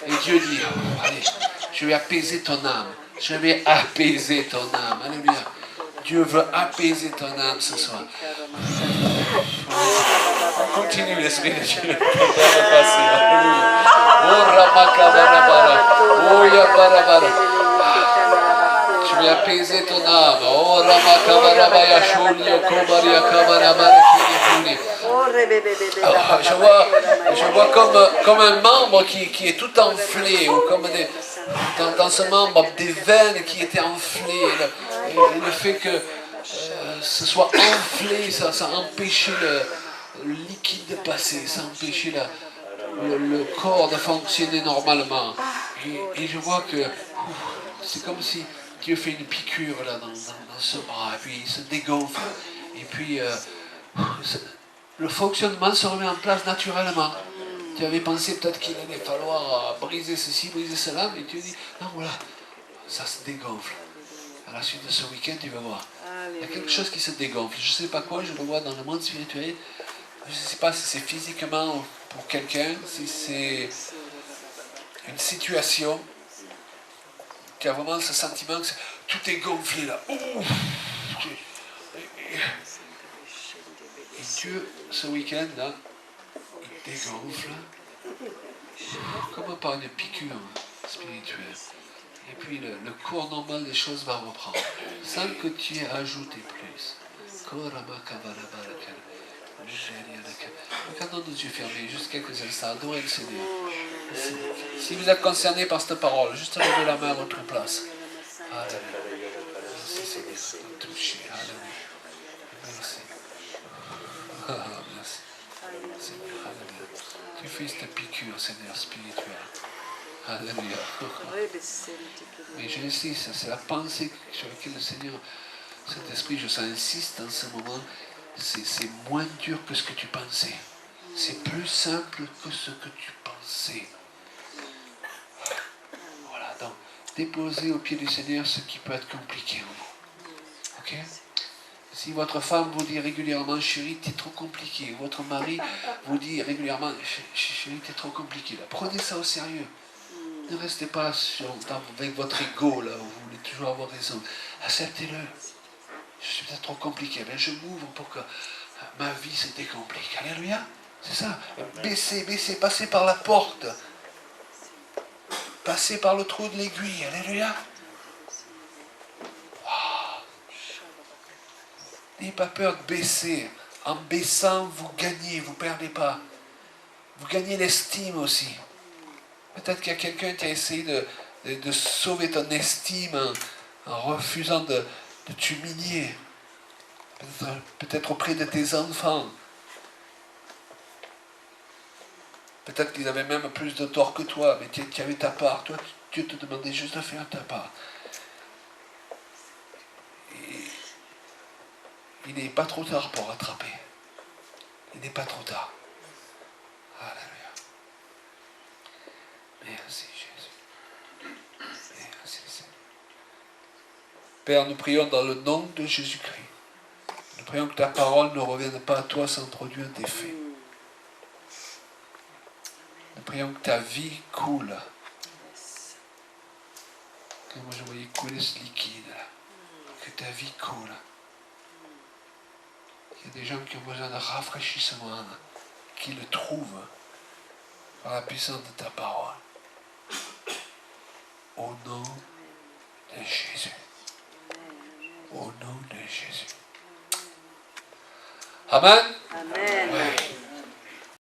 Et Dieu dit, allez, je vais apaiser ton âme. Je vais apaiser ton âme. Alléluia. Dieu veut apaiser ton âme ce soir. Continue l'esprit de Dieu. Je vais apaiser ton âme. Oh, Rama Kabarabaya Shulio Kobaria Kabarabara. Alléluia. Alors, je vois comme un membre qui est tout enflé, ou comme dans ce membre des veines qui étaient enflées. Et le fait que ce soit enflé, ça empêchait le liquide de passer, ça empêchait le corps de fonctionner normalement. Et je vois que c'est comme si Dieu fait une piqûre là dans ce bras, et puis il se dégonfle, et puis le fonctionnement se remet en place naturellement. Tu avais pensé peut-être qu'il allait falloir briser ceci, briser cela, mais tu dis, non voilà, ça se dégonfle. À la suite de ce week-end, tu vas voir. Il y a quelque chose qui se dégonfle. Je ne sais pas quoi, je le vois dans le monde spirituel. Je ne sais pas si c'est physiquement pour quelqu'un, si c'est une situation qui a vraiment ce sentiment que tout est gonflé là. Et Dieu, ce week-end là, il dégonfle comme par une piqûre spirituelle. Et puis le cours normal des choses va reprendre, sans que tu aies ajouté plus. Regardons nos yeux fermés, juste quelques instants, adorez le Seigneur. Si vous êtes concerné par cette parole, juste levez la main à votre place. Alléluia. Merci Seigneur, de toucher. Alléluia. Merci. Merci. Seigneur, Alléluia. Tu fais cette piqûre, Seigneur, spirituelle. Alléluia. Mais je le sais, c'est la pensée sur laquelle le Seigneur, cet esprit, je insiste en ce moment, c'est moins dur que ce que tu pensais. C'est plus simple que ce que tu pensais. Voilà, donc, déposez au pied du Seigneur ce qui peut être compliqué en vous. Ok? Si votre femme vous dit régulièrement, chérie, t'es trop compliqué, votre mari vous dit régulièrement, chérie, t'es trop compliqué, là, prenez ça au sérieux. Ne restez pas avec votre ego, là, où vous voulez toujours avoir raison. Acceptez-le. Je suis peut-être trop compliqué, mais je m'ouvre pour que ma vie se décomplique. Alléluia. C'est ça. Baissez, passez par la porte. Passez par le trou de l'aiguille. Alléluia. Wow. N'ayez pas peur de baisser. En baissant, vous gagnez, vous ne perdez pas. Vous gagnez l'estime aussi. Peut-être qu'il y a quelqu'un qui a essayé de sauver ton estime en refusant de t'humilier. Peut-être auprès de tes enfants. Peut-être qu'ils avaient même plus de tort que toi, mais tu avais ta part. Toi, Dieu te demandait juste de faire ta part. Et il n'est pas trop tard pour rattraper. Il n'est pas trop tard. Alléluia. Merci Jésus. Merci Seigneur. Père, nous prions dans le nom de Jésus-Christ. Nous prions que ta parole ne revienne pas à toi sans produire d'effet. Nous prions que ta vie coule. Que moi je voyais couler ce liquide là. Que ta vie coule. Il y a des gens qui ont besoin de rafraîchissement, qui le trouvent par la puissance de ta parole. Au nom de Jésus. Au nom de Jésus. Amen. Amen.